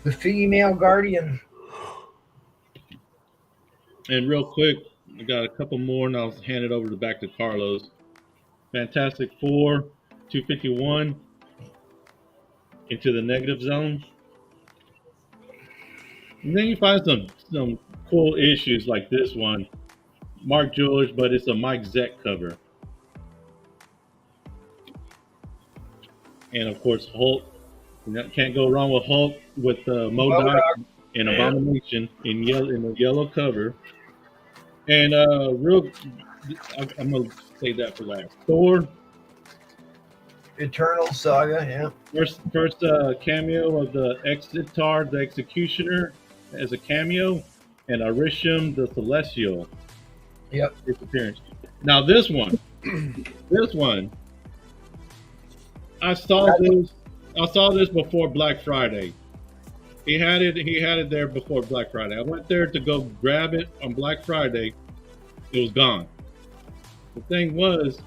The female guardian. And real quick, I got a couple more, and I'll hand it over back to Carlos. Fantastic Four, 251, Into the Negative Zone. And then you find some cool issues like this one, Mark Jewelers, but it's a Mike Zeck cover. And of course, Hulk. Can't go wrong with Hulk with MODOK and Abomination in the yellow cover. And I'm gonna say that for last. Thor, Eternal Saga, yeah. First cameo of the Exitar, the Executioner, as a cameo, and Arishem, the Celestial. Yep. His appearance. Now this one, I saw this before Black Friday. He had it there before Black Friday. I went there to go grab it on Black Friday. It was gone. The thing was,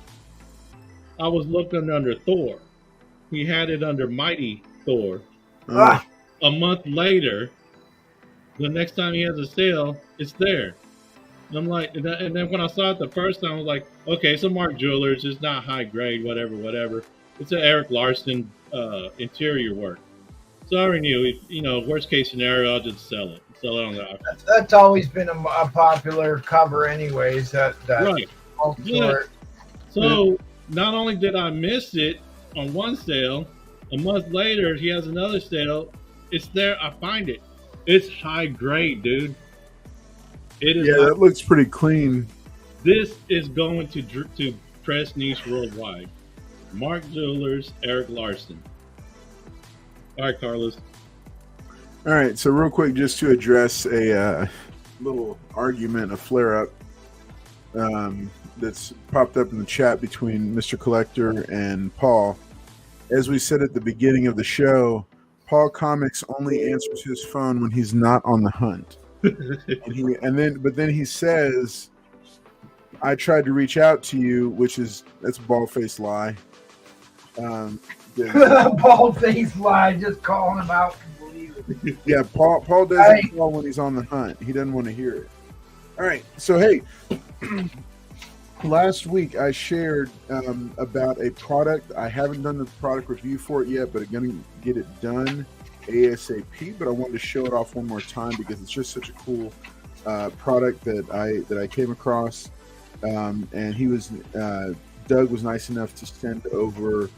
I was looking under Thor. He had it under Mighty Thor. A month later, the next time he has a sale, it's there. And I'm like, and then when I saw it the first time, I was like, okay, it's a Mark Jewelers. It's not high grade, whatever. It's an Eric Larson interior work. So I already knew, worst case scenario, I'll just sell it on the auction. That's always been a popular cover, anyways. That right. Yeah. So not only did I miss it on one sale, a month later he has another sale. It's there. I find it. It's high grade, dude. It is. Yeah, that looks pretty clean. This is going to Press Niche Worldwide. Mark Jewelers, Eric Larson. All right, Carlos. All right, so real quick, just to address a little argument, a flare-up that's popped up in the chat between Mr. Collector and Paul. As we said at the beginning of the show, Paul Comics only answers his phone when he's not on the hunt. But then he says, I tried to reach out to you, that's a bald-faced lie. Bald-faced lie, just calling him out. Yeah, Paul doesn't call when he's on the hunt. He doesn't want to hear it. All right, so hey, last week I shared about a product. I haven't done the product review for it yet, but I'm going to get it done ASAP. But I wanted to show it off one more time because it's just such a cool product that I came across. And Doug was nice enough to send over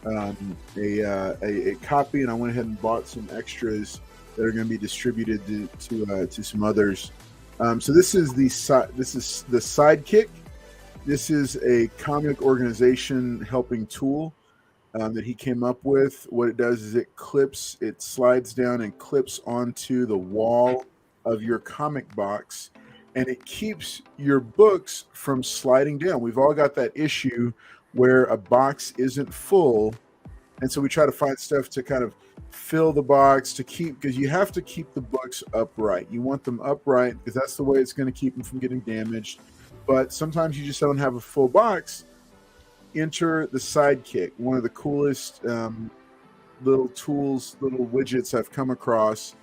a copy, and I went ahead and bought some extras that are going to be distributed to some others. So this is the Sidekick, This is a comic organization helping tool that he came up with. What it does is it slides down and clips onto the wall of your comic box, and it keeps your books from sliding down. We've all got that issue where a box isn't full, and so we try to find stuff to kind of fill the box to keep, because you have to keep the books upright. You want them upright because that's the way it's going to keep them from getting damaged. But sometimes you just don't have a full box. Enter the Sidekick, one of the coolest little tools, little widgets I've come across.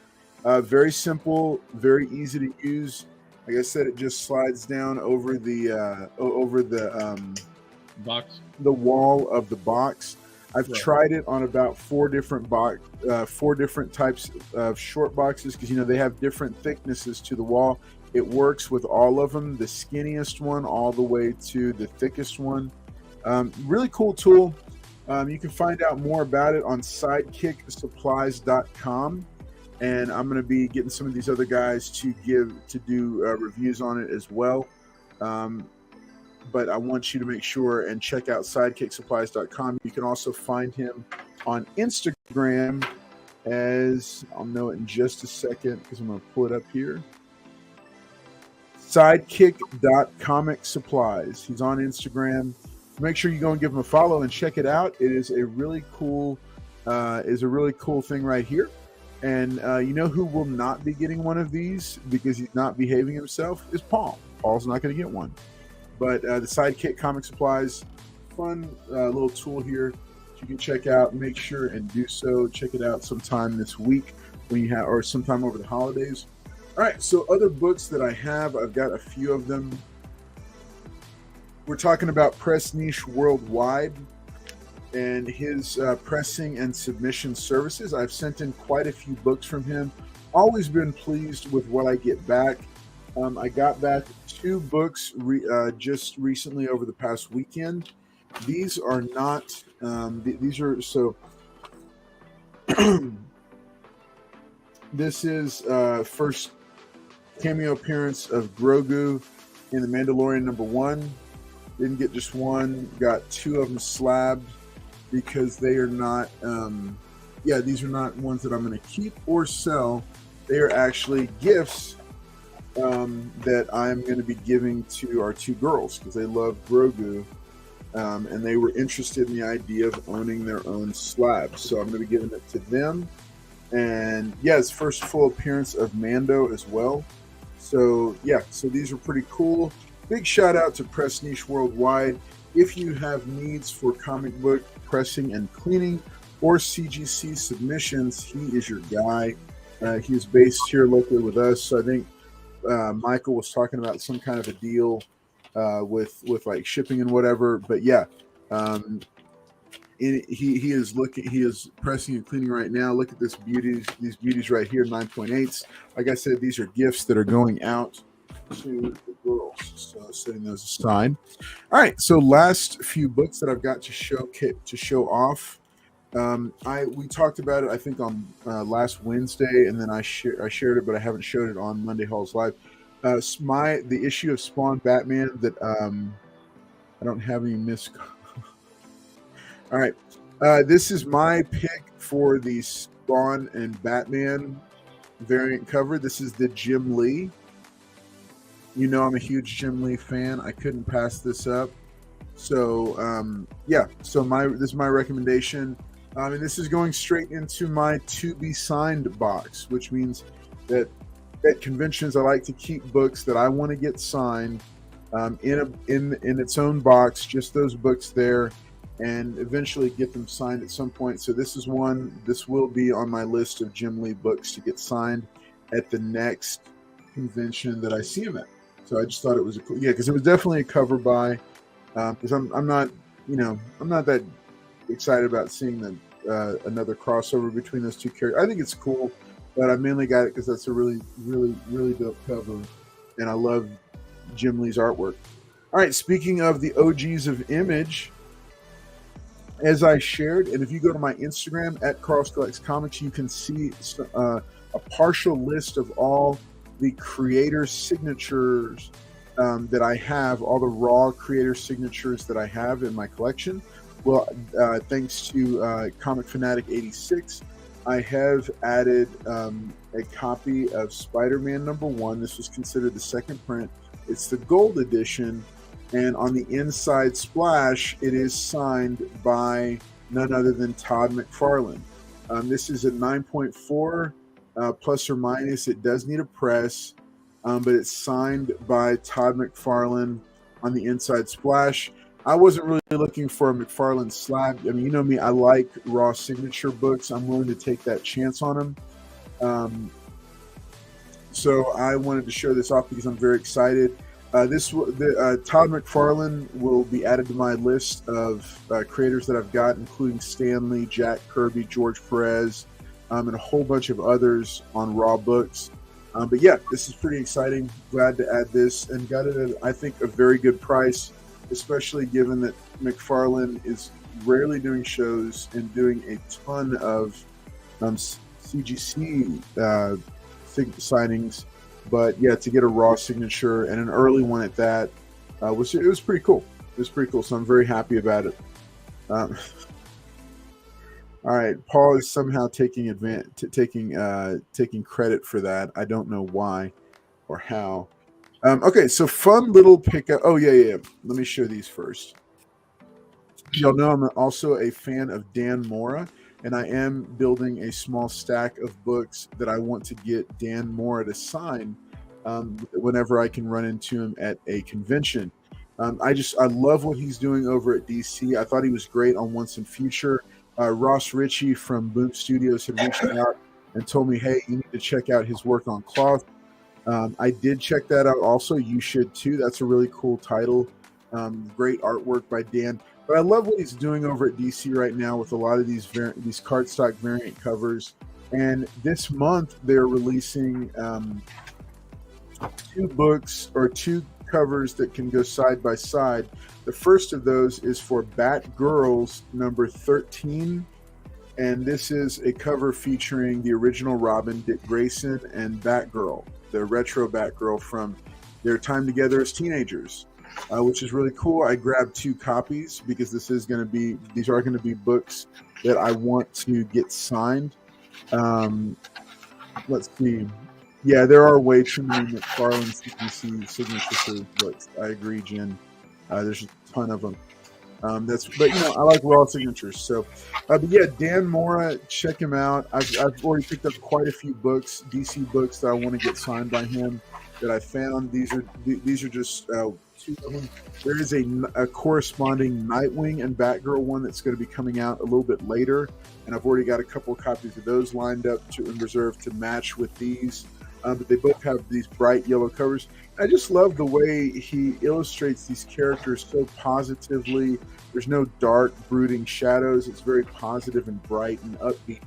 Very simple, very easy to use. Like I said, it just slides down over the Box. the wall of the box. I've Right. tried it on about four different types of short boxes, because they have different thicknesses to the wall. It works with all of them, the skinniest one all the way to the thickest one. Really cool tool. You can find out more about it on sidekicksupplies.com, and I'm going to be getting some of these other guys to do reviews on it as well. But I want you to make sure and check out sidekicksupplies.com. You can also find him on Instagram, as I'll know it in just a second because I'm going to pull it up here. Sidekick.comicsupplies. He's on Instagram. Make sure you go and give him a follow and check it out. It is a really cool thing right here. And you know who will not be getting one of these because he's not behaving himself is Paul. Paul's not going to get one. But the Sidekick Comic Supplies, fun little tool here that you can check out. Make sure and do so. Check it out sometime this week or sometime over the holidays. All right, so other books that I have, I've got a few of them. We're talking about Press Niche Worldwide and his pressing and submission services. I've sent in quite a few books from him. Always been pleased with what I get back. I got back 2 books just recently over the past weekend. These are not, these are, so this is first cameo appearance of Grogu in The Mandalorian #1. Didn't get just one, got 2 of them slabbed because they are not, these are not ones that I'm going to keep or sell. They are actually gifts that I'm going to be giving to our 2 girls because they love Grogu, and they were interested in the idea of owning their own slab. So I'm going to be giving it to them. And it's first full appearance of Mando as well. So so these are pretty cool. Big shout out to Press Niche Worldwide. If you have needs for comic book pressing and cleaning or CGC submissions, he is your guy. He's based here locally with us. So I think Michael was talking about some kind of a deal with like shipping and whatever. But he is pressing and cleaning right now. Look at these beauties right here, 9.8s. Like I said, these are gifts that are going out to the girls. So setting those aside. All right. So last few books that I've got to show off. We talked about it, I think, on last Wednesday, and then I shared it, but I haven't showed it on Monday Halls Live. The issue of Spawn Batman that I don't have any All right, this is my pick for the Spawn and Batman variant cover. This is the Jim Lee. You know I'm a huge Jim Lee fan. I couldn't pass this up. So so this is my recommendation. And this is going straight into my to be signed box, which means that at conventions I like to keep books that I want to get signed in its own box, just those books there, and eventually get them signed at some point. So this is one. This will be on my list of Jim Lee books to get signed at the next convention that I see him at. So I just thought it was because it was definitely a cover buy. Because I'm not that excited about seeing another crossover between those 2 characters. I think it's cool, but I mainly got it because that's a really, really, really dope cover, and I love Jim Lee's artwork. All right, speaking of the OGs of Image, as I shared, and if you go to my Instagram at Carl Collects Comics, you can see a partial list of all the creator signatures that I have, all the raw creator signatures that I have in my collection. Well, thanks to Comic Fanatic 86, I have added a copy of Spider-Man #1. This was considered the second print. It's the gold edition, and on the inside splash, it is signed by none other than Todd McFarlane. This is a 9.4 plus or minus. It does need a press, but it's signed by Todd McFarlane on the inside splash. I wasn't really looking for a McFarlane slab. I mean, you know me, I like raw signature books. I'm willing to take that chance on them. So I wanted to show this off because I'm very excited. Todd McFarlane will be added to my list of creators that I've got, including Stan Lee, Jack Kirby, George Perez, and a whole bunch of others on raw books. But yeah, this is pretty exciting. Glad to add this, and got it at, I think, a very good price, especially given that McFarlane is rarely doing shows and doing a ton of CGC signings. But yeah, to get a raw signature and an early one at that, it was pretty cool. It was pretty cool, so I'm very happy about it. All right, Paul is somehow taking credit for that. I don't know why or how. Okay, so fun little pickup. Oh yeah. Let me show these first. Y'all know I'm also a fan of Dan Mora, and I am building a small stack of books that I want to get Dan Mora to sign whenever I can run into him at a convention. I love what he's doing over at DC. I thought he was great on Once and Future. Ross Ritchie from Boom Studios had reached out and told me, hey, you need to check out his work on Cloth. I did check that out also. You should too. That's a really cool title. Great artwork by Dan. But I love what he's doing over at DC right now with a lot of these cardstock variant covers. And this month they're releasing 2 books or 2 covers that can go side by side. The first of those is for Batgirls #13. And this is a cover featuring the original Robin, Dick Grayson, and Batgirl, the retro Batgirl from their time together as teenagers, which is really cool. I grabbed 2 copies because these are going to be books that I want to get signed. Let's see. Yeah, there are way too many McFarlane CGC signature books. I agree, Jen. There's a ton of them. But I like raw signatures. So, but yeah, Dan Mora, check him out. I've already picked up quite a few books, DC books that I want to get signed by him that I found. These are just 2 of them. There is a corresponding Nightwing and Batgirl one that's going to be coming out a little bit later, and I've already got a couple of copies of those lined up in reserve to match with these. But they both have these bright yellow covers. I just love the way he illustrates these characters so positively. There's no dark, brooding shadows. It's very positive and bright and upbeat.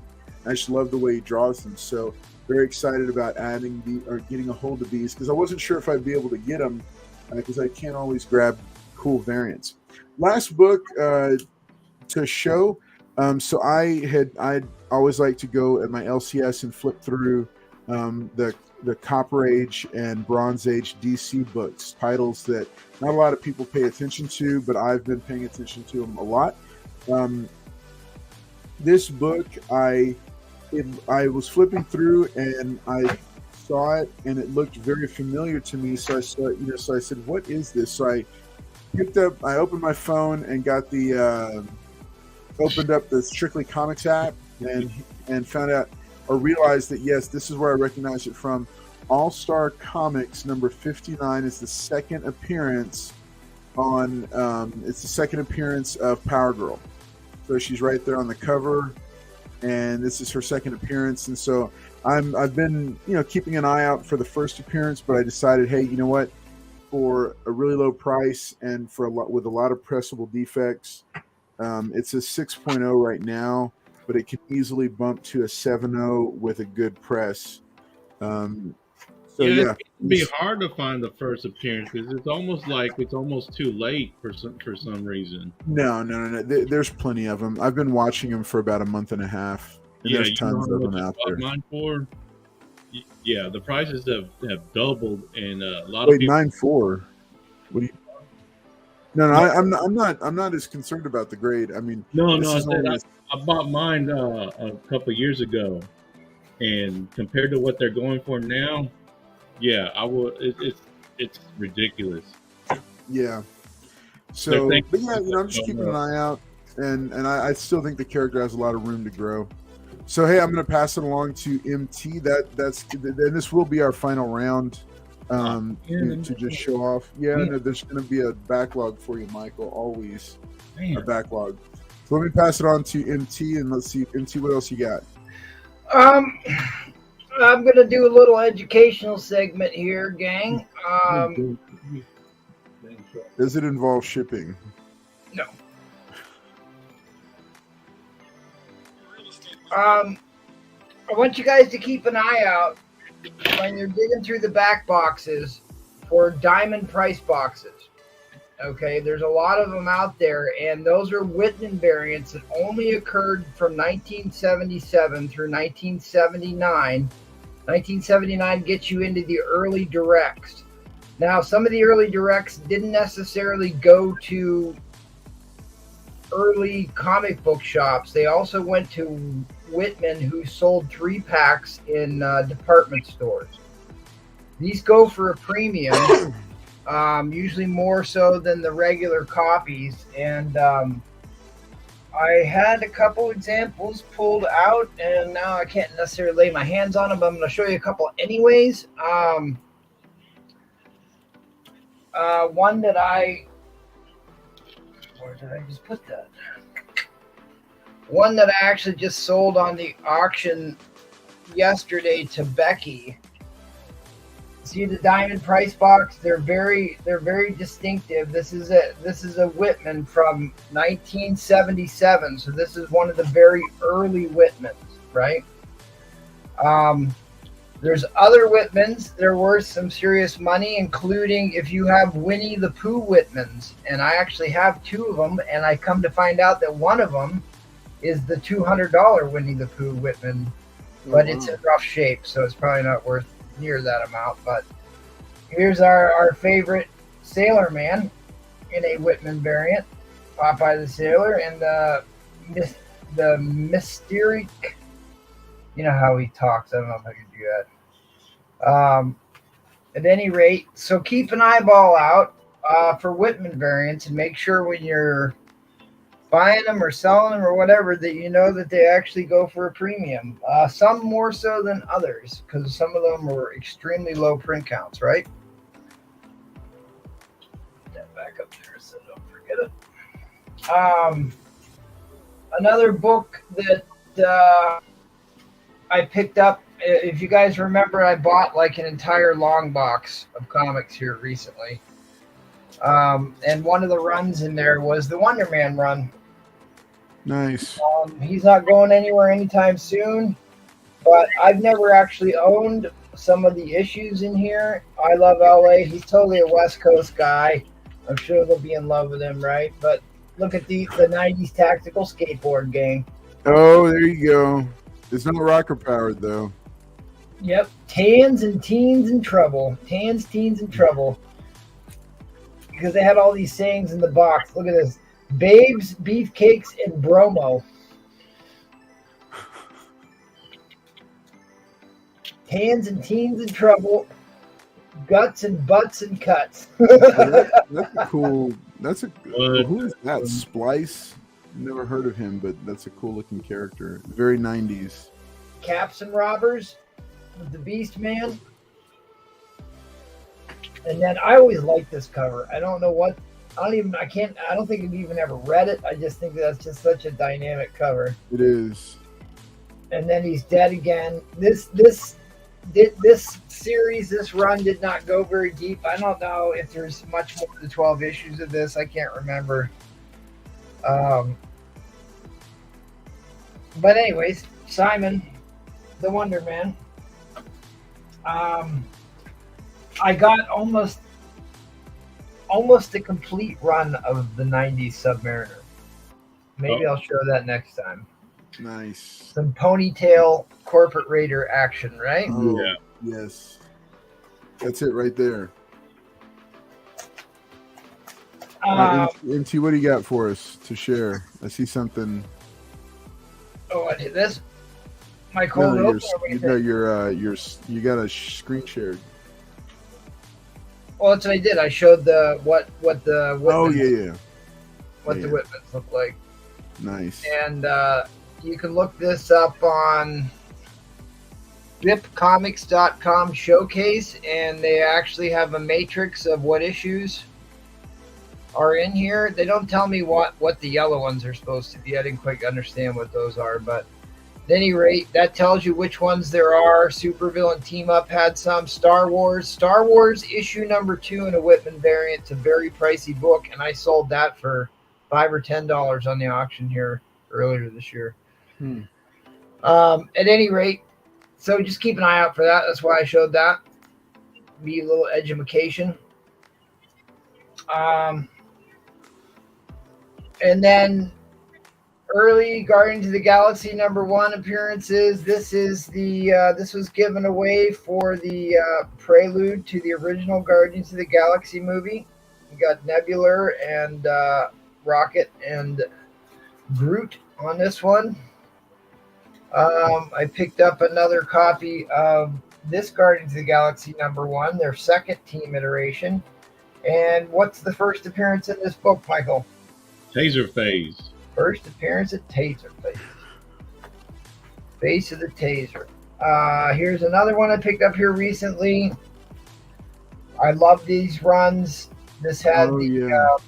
I just love the way he draws them. So very excited about getting a hold of these because I wasn't sure if I'd be able to get them because I can't always grab cool variants. Last book to show. So I'd always like to go at my LCS and flip through the Copper Age and Bronze Age DC books, titles that not a lot of people pay attention to, but I've been paying attention to them a lot. This book, I was flipping through and I saw it and it looked very familiar to me. So I said, "What is this?" So I opened my phone and got opened up the Strictly Comics app and found out or realized that yes, this is where I recognize it from. All-Star Comics #59 is the second appearance it's the second appearance of Power Girl. So she's right there on the cover, and this is her second appearance. And so I've been keeping an eye out for the first appearance, but I decided, hey, you know what? For a really low price and with a lot of pressable defects, it's a 6.0 right now, but it can easily bump to a 7.0 with a good press. It'd be hard to find the first appearance because it's almost too late for some reason. No. There's plenty of them. I've been watching them for about a month and a half. And there's tons of them out there. Mine the prices have doubled, and a lot of people. 9.4. What do you? No, I'm not as concerned about the grade. I mean, No, this no. I is said only I bought mine a couple years ago, and compared to what they're going for now, yeah, I will. It's ridiculous. yeah. They're So, thinking but yeah, it's I'm just going keeping an up. eye out, and I still think the character has a lot of room to grow. So hey, I'm going to pass it along to MT. Then this will be our final round to just show off. Yeah, no, there's going to be a backlog for you, Michael. Always a Man, backlog. So let me pass it on to MT, and let's see, MT, what else you got? I'm gonna do a little educational segment here, gang. Does it involve shipping? No. I want you guys to keep an eye out when you're digging through the back boxes for diamond price boxes. Okay, there's a lot of them out there, and those are Whitman variants that only occurred from 1977 through 1979. 1979 gets you into the early directs. Now, some of the early directs didn't necessarily go to early comic book shops. They also went to Whitman, who sold 3-packs in department stores. These go for a premium. Usually more so than the regular copies. And I had a couple examples pulled out, and now I can't necessarily lay my hands on them, but I'm going to show you a couple anyways. One that where did I just put that? One that I actually just sold on the auction yesterday to Becky. See the diamond price box? They're very distinctive. This is a Whitman from 1977. So this is one of the very early Whitmans, right? There's other Whitmans. They're worth some serious money, including if you have Winnie the Pooh Whitmans, and I actually have 2 of them. And I come to find out that one of them is the $200 Winnie the Pooh Whitman, but it's in rough shape, so it's probably not worth near that amount. But here's our favorite Sailor Man in a Whitman variant, Popeye the Sailor, and the Mysteric. You know how he talks. I don't know if I can do that. At any rate, so keep an eyeball out for Whitman variants, and make sure when you're buying them or selling them or whatever that you know that they actually go for a premium. Some more so than others, because some of them were extremely low print counts, right? Put that back up there so don't forget it. Another book that I picked up, if you guys remember, I bought like an entire long box of comics here recently. And one of the runs in there was the Wonder Man run. Nice. He's not going anywhere anytime soon, but I've never actually owned some of the issues in here. I love LA. He's totally a West Coast guy. I'm sure they'll be in love with him, right? But look at the 90s tactical skateboard gang. Oh, there you go. It's not rocker powered though. Yep. Tans and teens in trouble. Tans, teens in trouble. Because they had all these sayings in the box. Look at this. Babes, beefcakes, and bromo. Tans and teens in trouble. Guts and butts and cuts. That's a cool. Who is that? Splice? Never heard of him, but that's a cool looking character. Very 90s. Caps and robbers with the Beast Man. And then I always liked this cover. I don't know what. I don't think I've even ever read it. I just think that's just such a dynamic cover. It is. And then he's dead again. This series, this run did not go very deep. I don't know if there's much more than 12 issues of this. I can't remember. But anyways, Simon, the Wonder Man. I got almost a complete run of the 90s Submariner. Maybe I'll show that next time. Nice. Some ponytail corporate raider action, right? Oh, yeah. Yes. That's it right there. MT, what do you got for us to share? I see something. Oh, I did this. My No, cold open. you got a screen shared. Well, that's what I did. I showed the what the Whitmans, Oh yeah. what Yeah, the Whitmans look like, Nice. and you can look this up on BipComics.com showcase, and they actually have a matrix of what issues are in here. They don't tell me what the yellow ones are supposed to be. I didn't quite understand what those are, but at any rate, that tells you which ones there are. Supervillain Team Up had some. Star Wars issue number 2 in a Whitman variant. It's a very pricey book, and I sold that for $5 or $10 on the auction here earlier this year. At any rate, so just keep an eye out for that. That's why I showed that. Be a little education. And then early Guardians of the Galaxy #1 appearances. This is this was given away for the prelude to the original Guardians of the Galaxy movie. You got Nebula and Rocket and Groot on this one. I picked up another copy of this Guardians of the Galaxy #1, their second team iteration. And what's the first appearance in this book, Michael? Taserface. First appearance at Taserface. Face of the Taser. Here's another one I picked up here recently. I love these runs. This had the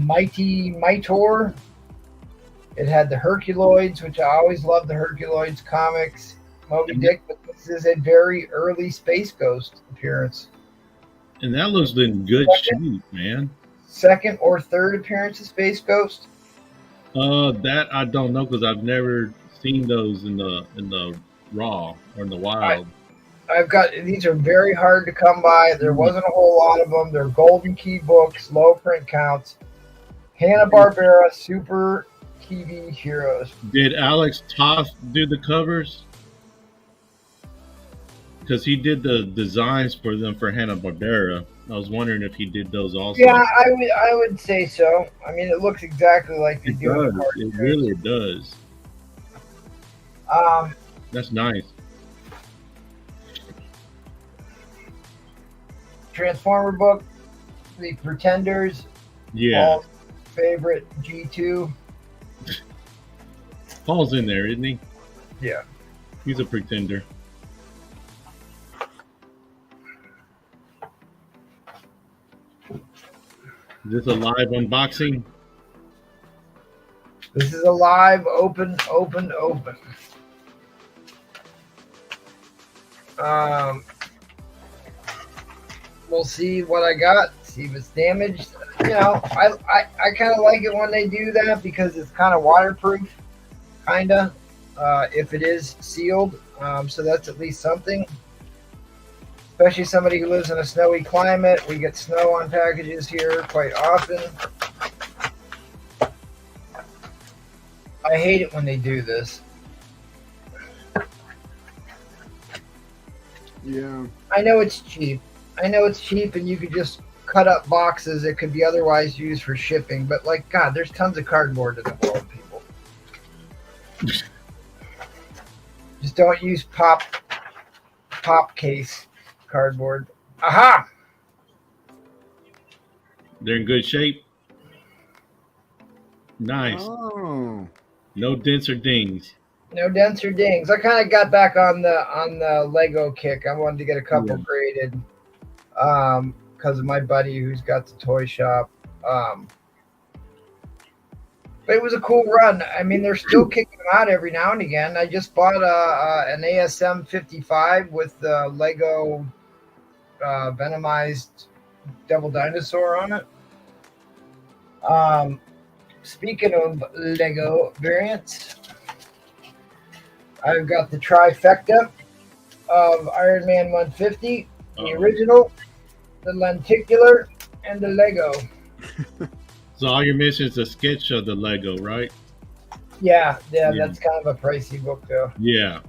Mighty Mightor. It had the Herculoids, which I always love the Herculoids comics. Moby Dick, but this is a very early Space Ghost appearance. And that looks in good shape, man. Second or third appearance of Space Ghost? That I don't know because I've never seen those in the raw or in the wild. I've got these are very hard to come by. There wasn't a whole lot of them. They're Golden Key books, low print counts. Hanna-Barbera Super TV Heroes. Did Alex Toth do the covers? Because he did the designs for them for Hanna-Barbera. I was wondering if he did those also. Yeah, I would say so. I mean, it looks exactly like they do. It really does. That's nice. Transformer book, The Pretenders. Yeah. Paul's favorite G2. Paul's in there, isn't he? Yeah. He's a pretender. Is this a live unboxing? This is a live open. We'll see what I got, see if it's damaged. You know, I kind of like it when they do that because it's kind of waterproof, if it is sealed. So that's at least something. Especially somebody who lives in a snowy climate. We get snow on packages here quite often. I hate it when they do this. Yeah. I know it's cheap. And you could just cut up boxes that could be otherwise used for shipping. But, like, God, there's tons of cardboard in the world, people. Just don't use pop case cardboard. Aha! They're in good shape. Nice. Oh. No dents or dings. No dents or dings. I kind of got back on the Lego kick. I wanted to get a couple graded because of my buddy who's got the toy shop. But it was a cool run. I mean, they're still kicking them out every now and again. I just bought an ASM 55 with the Lego Venomized Devil Dinosaur on it. Speaking of Lego variants, I've got the trifecta of Iron Man 150, the original, the lenticular, and the Lego. So all you're missing is a sketch of the Lego, right? Yeah, that's kind of a pricey book, though. Yeah.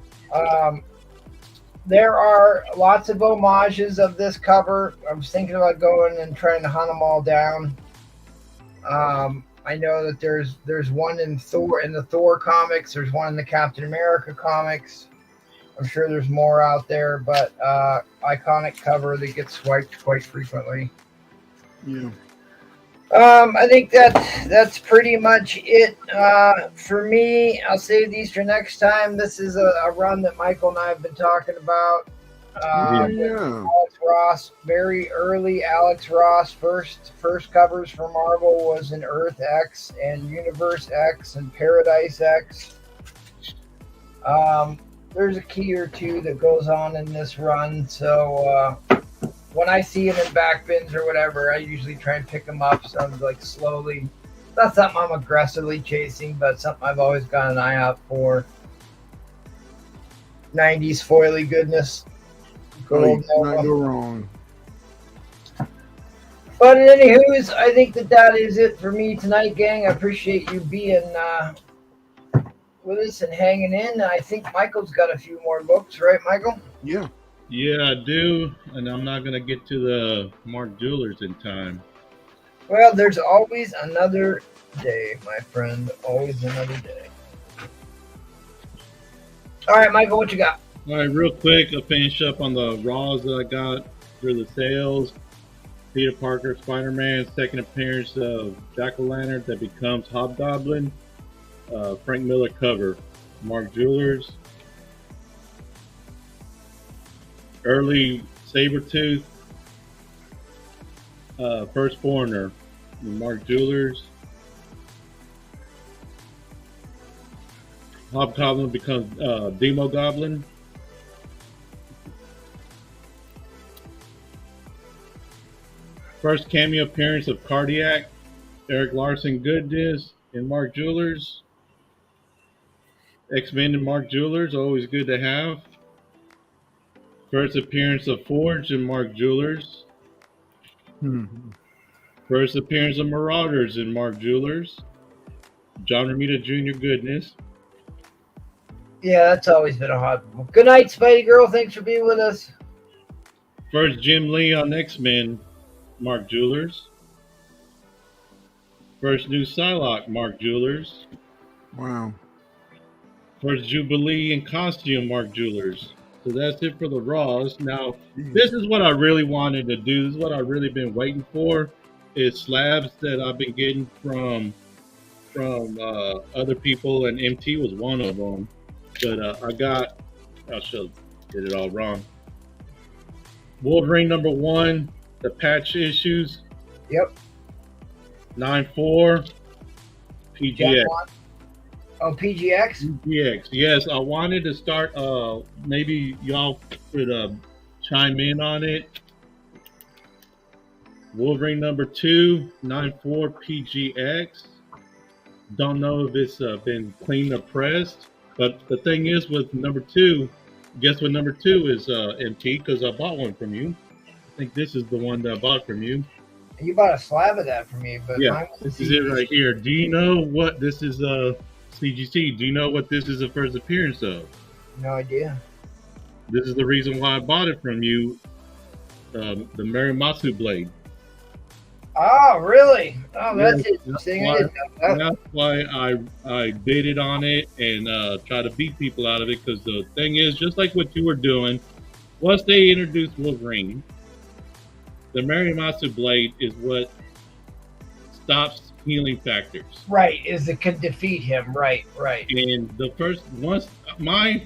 there are lots of homages of this cover. I was thinking about going and trying to hunt them all down. I know that there's one in the Thor comics. There's one in the Captain America comics. I'm sure there's more out there, but iconic cover that gets swiped quite frequently. Yeah. I think that's pretty much it for me. I'll save these for next time. This is a run that Michael and I have been talking about. Alex Ross, very early Alex Ross. First covers for Marvel was in Earth X and Universe X and Paradise X. There's a key or two that goes on in this run, so when I see them in back bins or whatever, I usually try and pick them up. So I'm like slowly. Not something I'm aggressively chasing, but something I've always got an eye out for. 90s foily goodness. Not go wrong. But anywho, I think that is it for me tonight, gang. I appreciate you being with us and hanging in. I think Michael's got a few more books, right, Michael? Yeah. Yeah, I do, and I'm not gonna get to the Mark Jewelers in time. Well, there's always another day, my friend. Always another day. All right, Michael, what you got? All right, real quick, I'll finish up on the Raws that I got for the sales. Peter Parker, Spider-Man, second appearance of Jack-O-Lantern that becomes Hobgoblin. Frank Miller cover. Mark Jewelers. Early Sabretooth. First Foreigner. Mark Jewelers. Hobgoblin becomes Demo Goblin. First cameo appearance of Cardiac, Eric Larson Goodness, and Mark Jewelers. X-Men and Mark Jewelers, always good to have. First appearance of Forge and Mark Jewelers. Mm-hmm. First appearance of Marauders and Mark Jewelers. John Romita Jr. Goodness. Yeah, that's always been a hot one. Good night, Spidey Girl. Thanks for being with us. First Jim Lee on X-Men, Mark Jewelers. First new Psylocke, Mark Jewelers. Wow. First Jubilee in costume, Mark Jewelers. So that's it for the Raws. Now, this is what I really wanted to do. This is what I've really been waiting for. Is slabs that I've been getting from other people, and MT was one of them. But I should get it all wrong. Wolverine #1, the patch issues. Yep. 9/4, PGX. Oh, PGX? PGX, yes. I wanted to start, maybe y'all could chime in on it. Wolverine #2, 9/4, PGX. Don't know if it's been cleaned or pressed. But the thing is with #2, guess what #2 is, MT, because I bought one from you. I think this is the one that I bought from you. You bought a slab of that for me, but yeah, this is it right here. Do you know what this is? CGC. Do you know what this is the first appearance of? No idea. This is the reason why I bought it from you. The Marimatsu blade. Oh, really? Oh, that's Yeah, interesting. That's why I bidded on it and try to beat people out of it, because the thing is, just like what you were doing, once they introduced Wolverine, the Marimatsu blade is what stops healing factors. Right, is it can defeat him. Right. And once my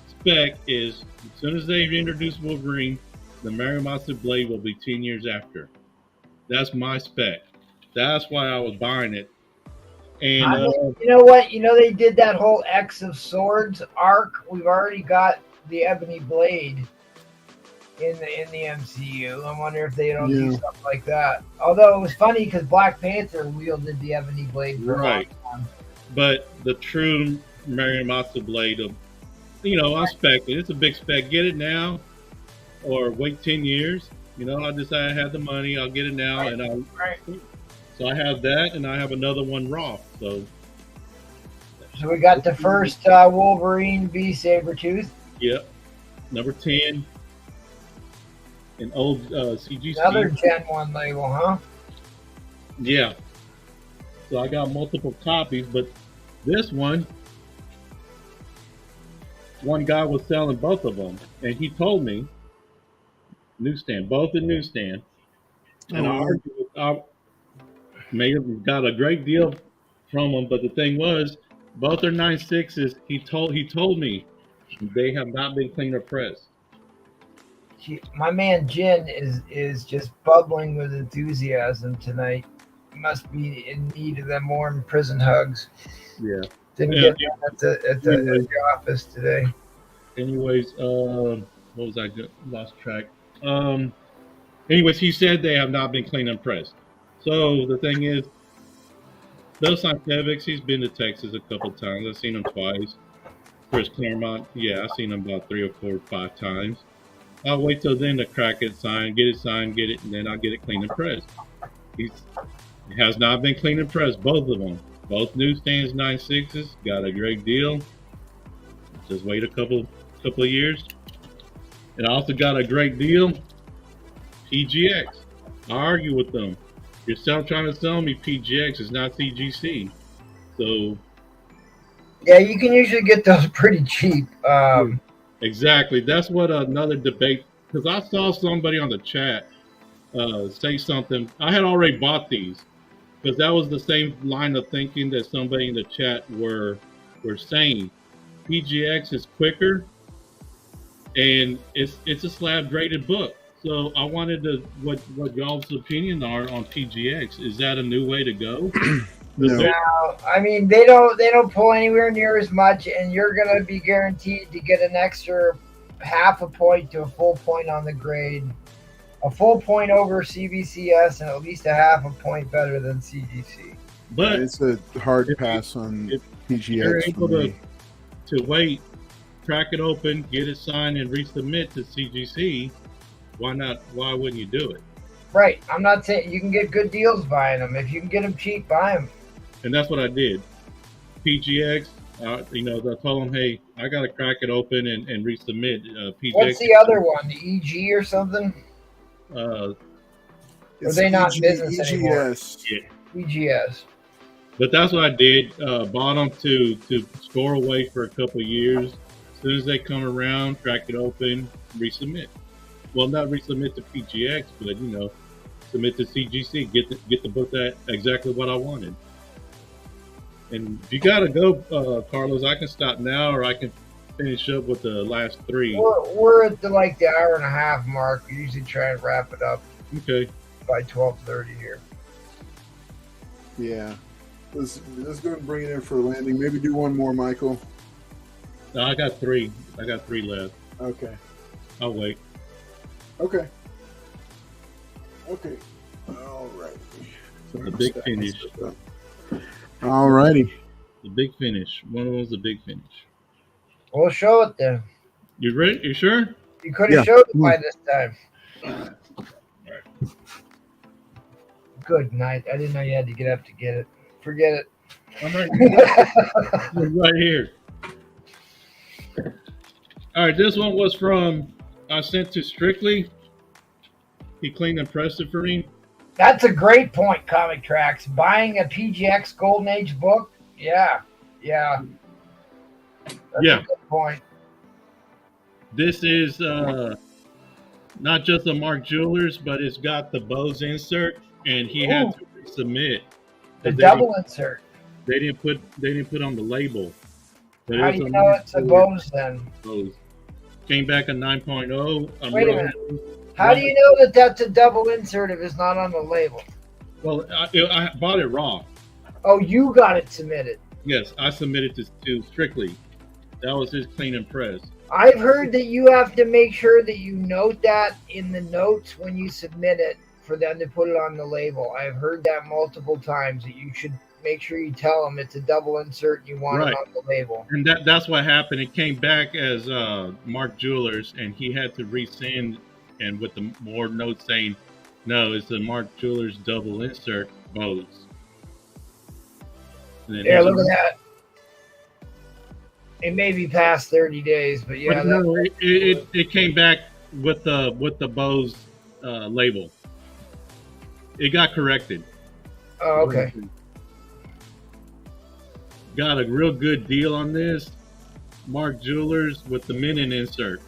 spec is, as soon as they introduce Wolverine, the Marimatsu blade will be 10 years after. That's my spec. That's why I was buying it. And you know what? You know they did that whole X of Swords arc. We've already got the Ebony Blade in the MCU. I wonder if they don't do stuff like that. Although it was funny because Black Panther wielded the Ebony Blade for right. But the true Marimatsu blade, I spec it. It's a big spec. Get it now, or wait 10 years. I decided I had the money. I'll get it now, So I have that, and I have another one raw. So we got the first Wolverine v Sabretooth. Yep. Number 10, an old CGC. Another Gen 1 label, huh? Yeah. So I got multiple copies, but this one guy was selling both of them, and he told me newsstand, both in newsstand, and I may have got a great deal from him, but the thing was, both are 9.6s. He told me they have not been cleaned or pressed. My man Jin is just bubbling with enthusiasm tonight. He must be in need of them warm prison hugs. Yeah. Didn't get them at the office today. Anyways, what was I lost track? Anyways, he said they have not been cleaned and pressed. So the thing is, those Scientifics, he's been to Texas a couple times. I've seen him twice. Chris Claremont, yeah, I've seen him about 3 or 4 or 5 times. I'll wait till then to crack it, get it, and then I'll get it cleaned and pressed. It has not been cleaned and pressed, both of them. Both newsstands 9.6s, got a great deal. Just wait a couple of years. And I also got a great deal, PGX. I argue with them. You're still trying to sell me PGX, it's not CGC. So yeah, you can usually get those pretty cheap. Exactly. That's what another debate, because I saw somebody on the chat say something. I had already bought these, because that was the same line of thinking that somebody in the chat were saying. PGX is quicker, and it's a slab graded book. So I wanted to what y'all's opinion are on PGX. Is that a new way to go? No, I mean they don't pull anywhere near as much, and you're gonna be guaranteed to get an extra half a point to a full point on the grade, a full point over CBCS, and at least a half a point better than CGC. But it's a hard pass on PGX. You're able to wait, crack it open, get it signed, and resubmit to CGC. Why not? Why wouldn't you do it? Right. I'm not saying you can get good deals buying them. If you can get them cheap, buy them. And that's what I did. PGX, I told them, hey, I got to crack it open and resubmit. PGX. What's the other one? The EG or something? Are they not in business anymore? Yeah. EGS. But that's what I did. Bought them to store away for a couple of years. As soon as they come around, crack it open, resubmit. Well, not resubmit to PGX, but submit to CGC. Get the book that exactly what I wanted. And if you gotta go, Carlos, I can stop now, or I can finish up with the last 3. We're at the hour and a half mark. We usually try and wrap it up. Okay. By 12:30 here. Yeah. Let's go and bring it in for a landing. Maybe do one more, Michael. No, I got 3. I got 3 left. Okay. I'll wait. Okay. All right. The big finish. All righty. The big finish. One of them's the big finish. We'll show it then. You ready? You sure? You could have showed it by this time. Good night. I didn't know you had to get up to get it. Forget it. I'm right here. Right here. All right, this one was from, I sent to Strictly. He cleaned and pressed it for me. That's a great point, Comic Tracks. Buying a PGX Golden Age book? Yeah. That's a good point. This is not just a Mark Jewelers, but it's got the Bose insert, and he had to submit. The double insert. They didn't put on the label. But how do you know it's a Bose then? Bose. Came back a 9.0. Wait a minute. How do you know that that's a double insert if it's not on the label? Well, I bought it raw. Oh, you got it submitted. Yes, I submitted to Strictly. That was his clean and press. I've heard that you have to make sure that you note that in the notes when you submit it for them to put it on the label. I've heard that multiple times, that you should make sure you tell them it's a double insert and you want it on the label. And that's what happened. It came back as Mark Jewelers, and he had to resend, and with the more notes saying, no, it's the Mark Jewelers double insert Bose. Yeah, look at that. It may be past 30 days, but yeah. But no, it came back with the Bose label. It got corrected. Oh, okay. Got a real good deal on this. Mark Jewelers with the Menon insert.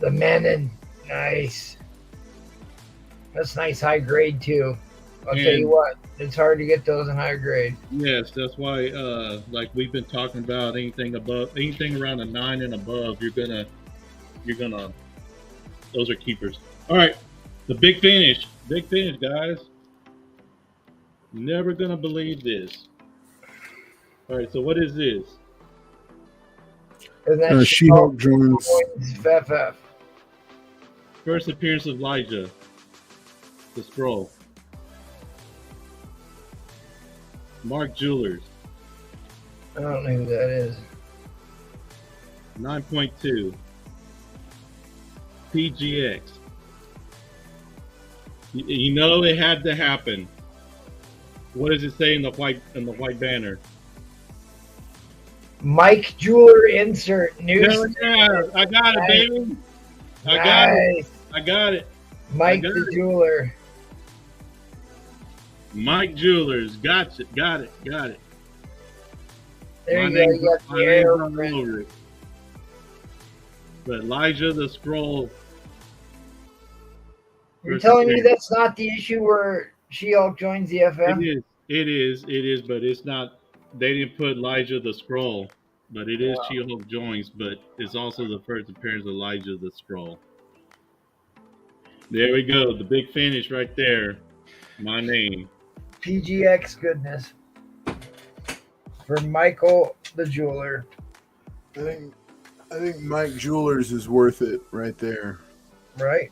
The Menon, nice. That's nice high grade too. I'll tell you what, it's hard to get those in high grade. Yes, that's why. Like we've been talking about, anything around a 9 and above, you're gonna. Those are keepers. All right, the big finish, guys. Never gonna believe this. All right, so what is this? She-Hulk joins FF. First appearance of Elijah, the scroll. Mark Jewelers. I don't know who that is. 9.2. PGX. You know it had to happen. What does it say in the white banner? Mike Jeweler insert news. Hell yeah, I got it, baby. I got it. Mike the Jeweler. Mike Jewelers. Got it. There you go. You got the air. But Elijah the Scroll. You're telling me that's not the issue where She-Hulk joins the FM? It is, but it's not. They didn't put Elijah the Scroll, but it is She-Hulk joins, but it's also the first appearance of Elijah the Scroll. There we go. The big finish right there. My name. PGX goodness. For Michael the Jeweler. I think Mike Jewelers is worth it right there. Right.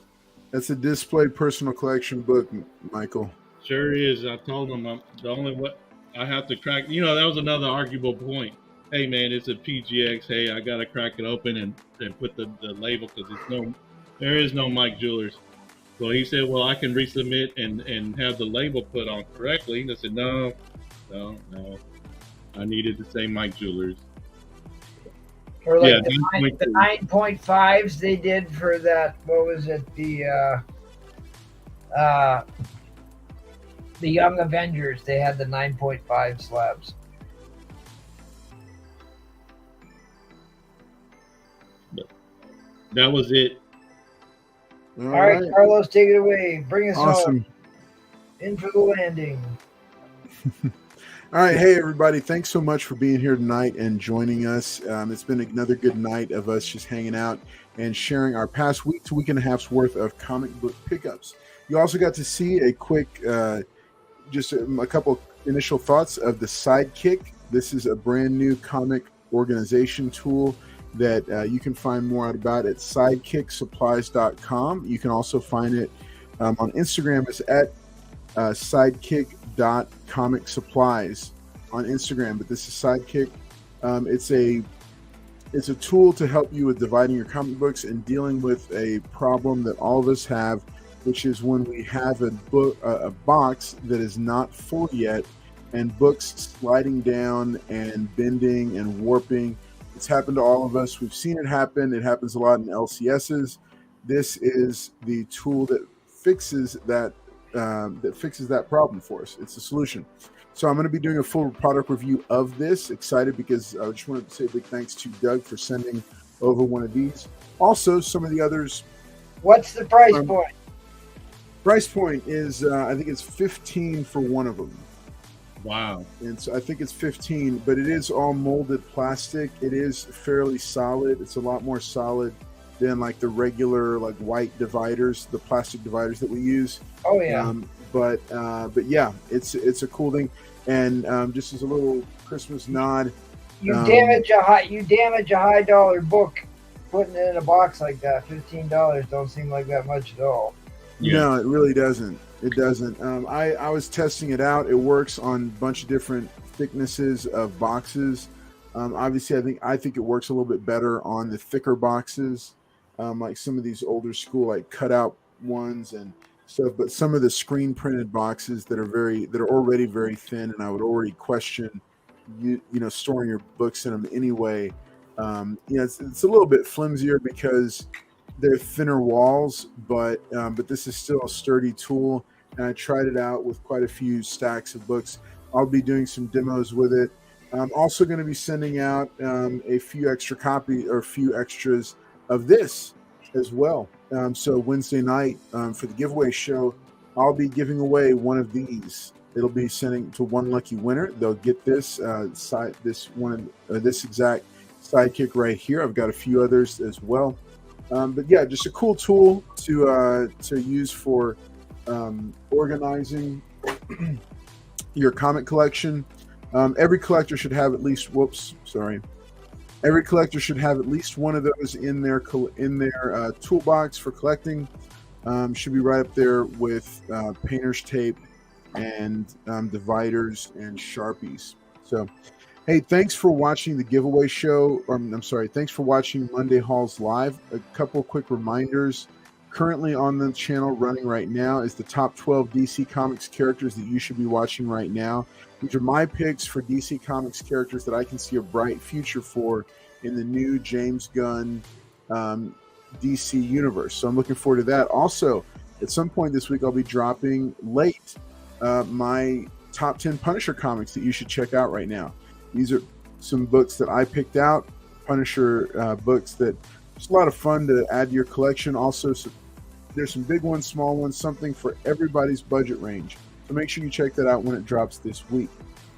That's a display personal collection book, Michael. Sure is. I told him the only what I have to crack. You know, that was another arguable point. Hey man, it's a PGX. Hey, I gotta crack it open and put the label because there is no Mike Jewelers. So he said, well, I can resubmit and have the label put on correctly. And I said, no. I needed to say Mike Jewelers. Or like the 9.5s they did for that, what was it? The Young Avengers, they had the 9.5 slabs. That was it. All right, Carlos, take it away. Bring us home. In for the landing. All right. Hey, everybody. Thanks so much for being here tonight and joining us. It's been another good night of us just hanging out and sharing our past week to week and a half's worth of comic book pickups. You also got to see a quick, just a couple initial thoughts of the Sidekick. This is a brand new comic organization tool that you can find more out about at sidekicksupplies.com. You can also find it on Instagram. It's at sidekick.comicsupplies on Instagram. But this is Sidekick. It's a tool to help you with dividing your comic books and dealing with a problem that all of us have, which is when we have a box that is not full yet and books sliding down and bending and warping. It's happened to all of us. We've seen it happen. It happens a lot in LCSs. This is the tool that fixes that problem for us. It's a solution. So I'm going to be doing a full product review of this. Excited because I just wanted to say a big thanks to Doug for sending over one of these. Also, some of the others. What's the price point? Price point is I think it's $15 for one of them. Wow. And so I think it's $15, but it is all molded plastic. It is fairly solid. It's a lot more solid than like the regular like white dividers, the plastic dividers that we use. Oh yeah. But yeah, it's a cool thing. And just as a little Christmas nod, you damage a high dollar book putting it in a box like that. $15 don't seem like that much at all. Yeah. No, it really doesn't. It doesn't. I was testing it out. It works on a bunch of different thicknesses of boxes. Obviously, I think it works a little bit better on the thicker boxes, like some of these older school like cutout ones and stuff. But some of the screen printed boxes that are already very thin, and I would already question storing your books in them anyway. It's a little bit flimsier because they're thinner walls, but this is still a sturdy tool. And I tried it out with quite a few stacks of books. I'll be doing some demos with it. I'm also going to be sending out a few extras of this as well. So Wednesday night for the giveaway show, I'll be giving away one of these. It'll be sending to one lucky winner. They'll get this this exact sidekick right here. I've got a few others as well. But yeah, just a cool tool to use for organizing your comic collection. Every collector should have at least every collector should have at least one of those in their toolbox for collecting. Should be right up there with painter's tape and dividers and Sharpies. So hey, thanks for watching the giveaway show. Thanks for watching Monday Hauls Live. A couple quick reminders. Currently on the channel running right now is the top 12 DC Comics characters that you should be watching right now. These are my picks for DC Comics characters that I can see a bright future for in the new James Gunn DC universe. So I'm looking forward to that. Also, at some point this week, I'll be dropping late my top 10 Punisher comics that you should check out right now. These are some books that I picked out, Punisher books that it's a lot of fun to add to your collection. Also, there's some big ones, small ones, something for everybody's budget range. So make sure you check that out when it drops this week.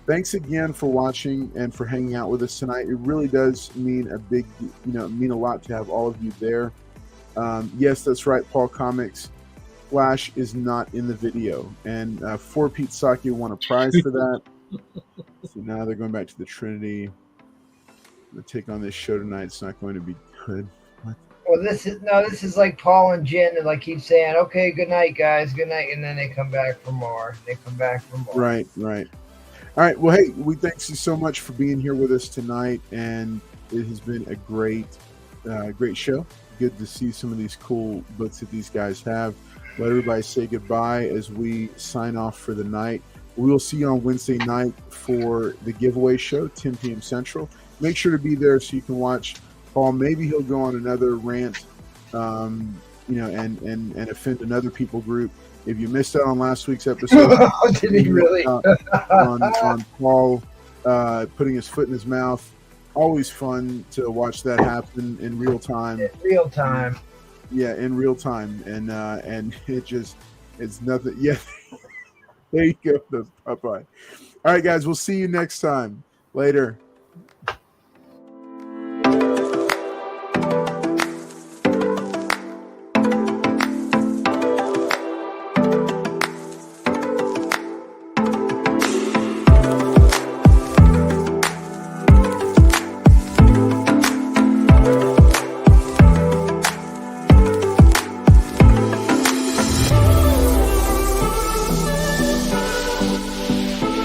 Thanks again for watching and for hanging out with us tonight. It really does mean a lot to have all of you there. Yes, that's right, Paul Comics. Flash is not in the video, and For Pete Saki won a prize for that. So now they're going back to the Trinity. I'm going to take on this show tonight. It's not going to be good. What? Well, this is like Paul and Jen, and like keep saying, "Okay, good night, guys, good night," and then they come back for more. Right. All right. Well, hey, we thank you so much for being here with us tonight, and it has been a great show. Good to see some of these cool books that these guys have. Let everybody say goodbye as we sign off for the night. We will see you on Wednesday night for the giveaway show, 10 p.m. Central. Make sure to be there so you can watch Paul. Maybe he'll go on another rant, and offend another people group. If you missed out on last week's episode, did he really? on Paul putting his foot in his mouth. Always fun to watch that happen in real time. Yeah, in real time, and it's nothing. Yeah, there you go. Bye bye. All right, guys, we'll see you next time. Later.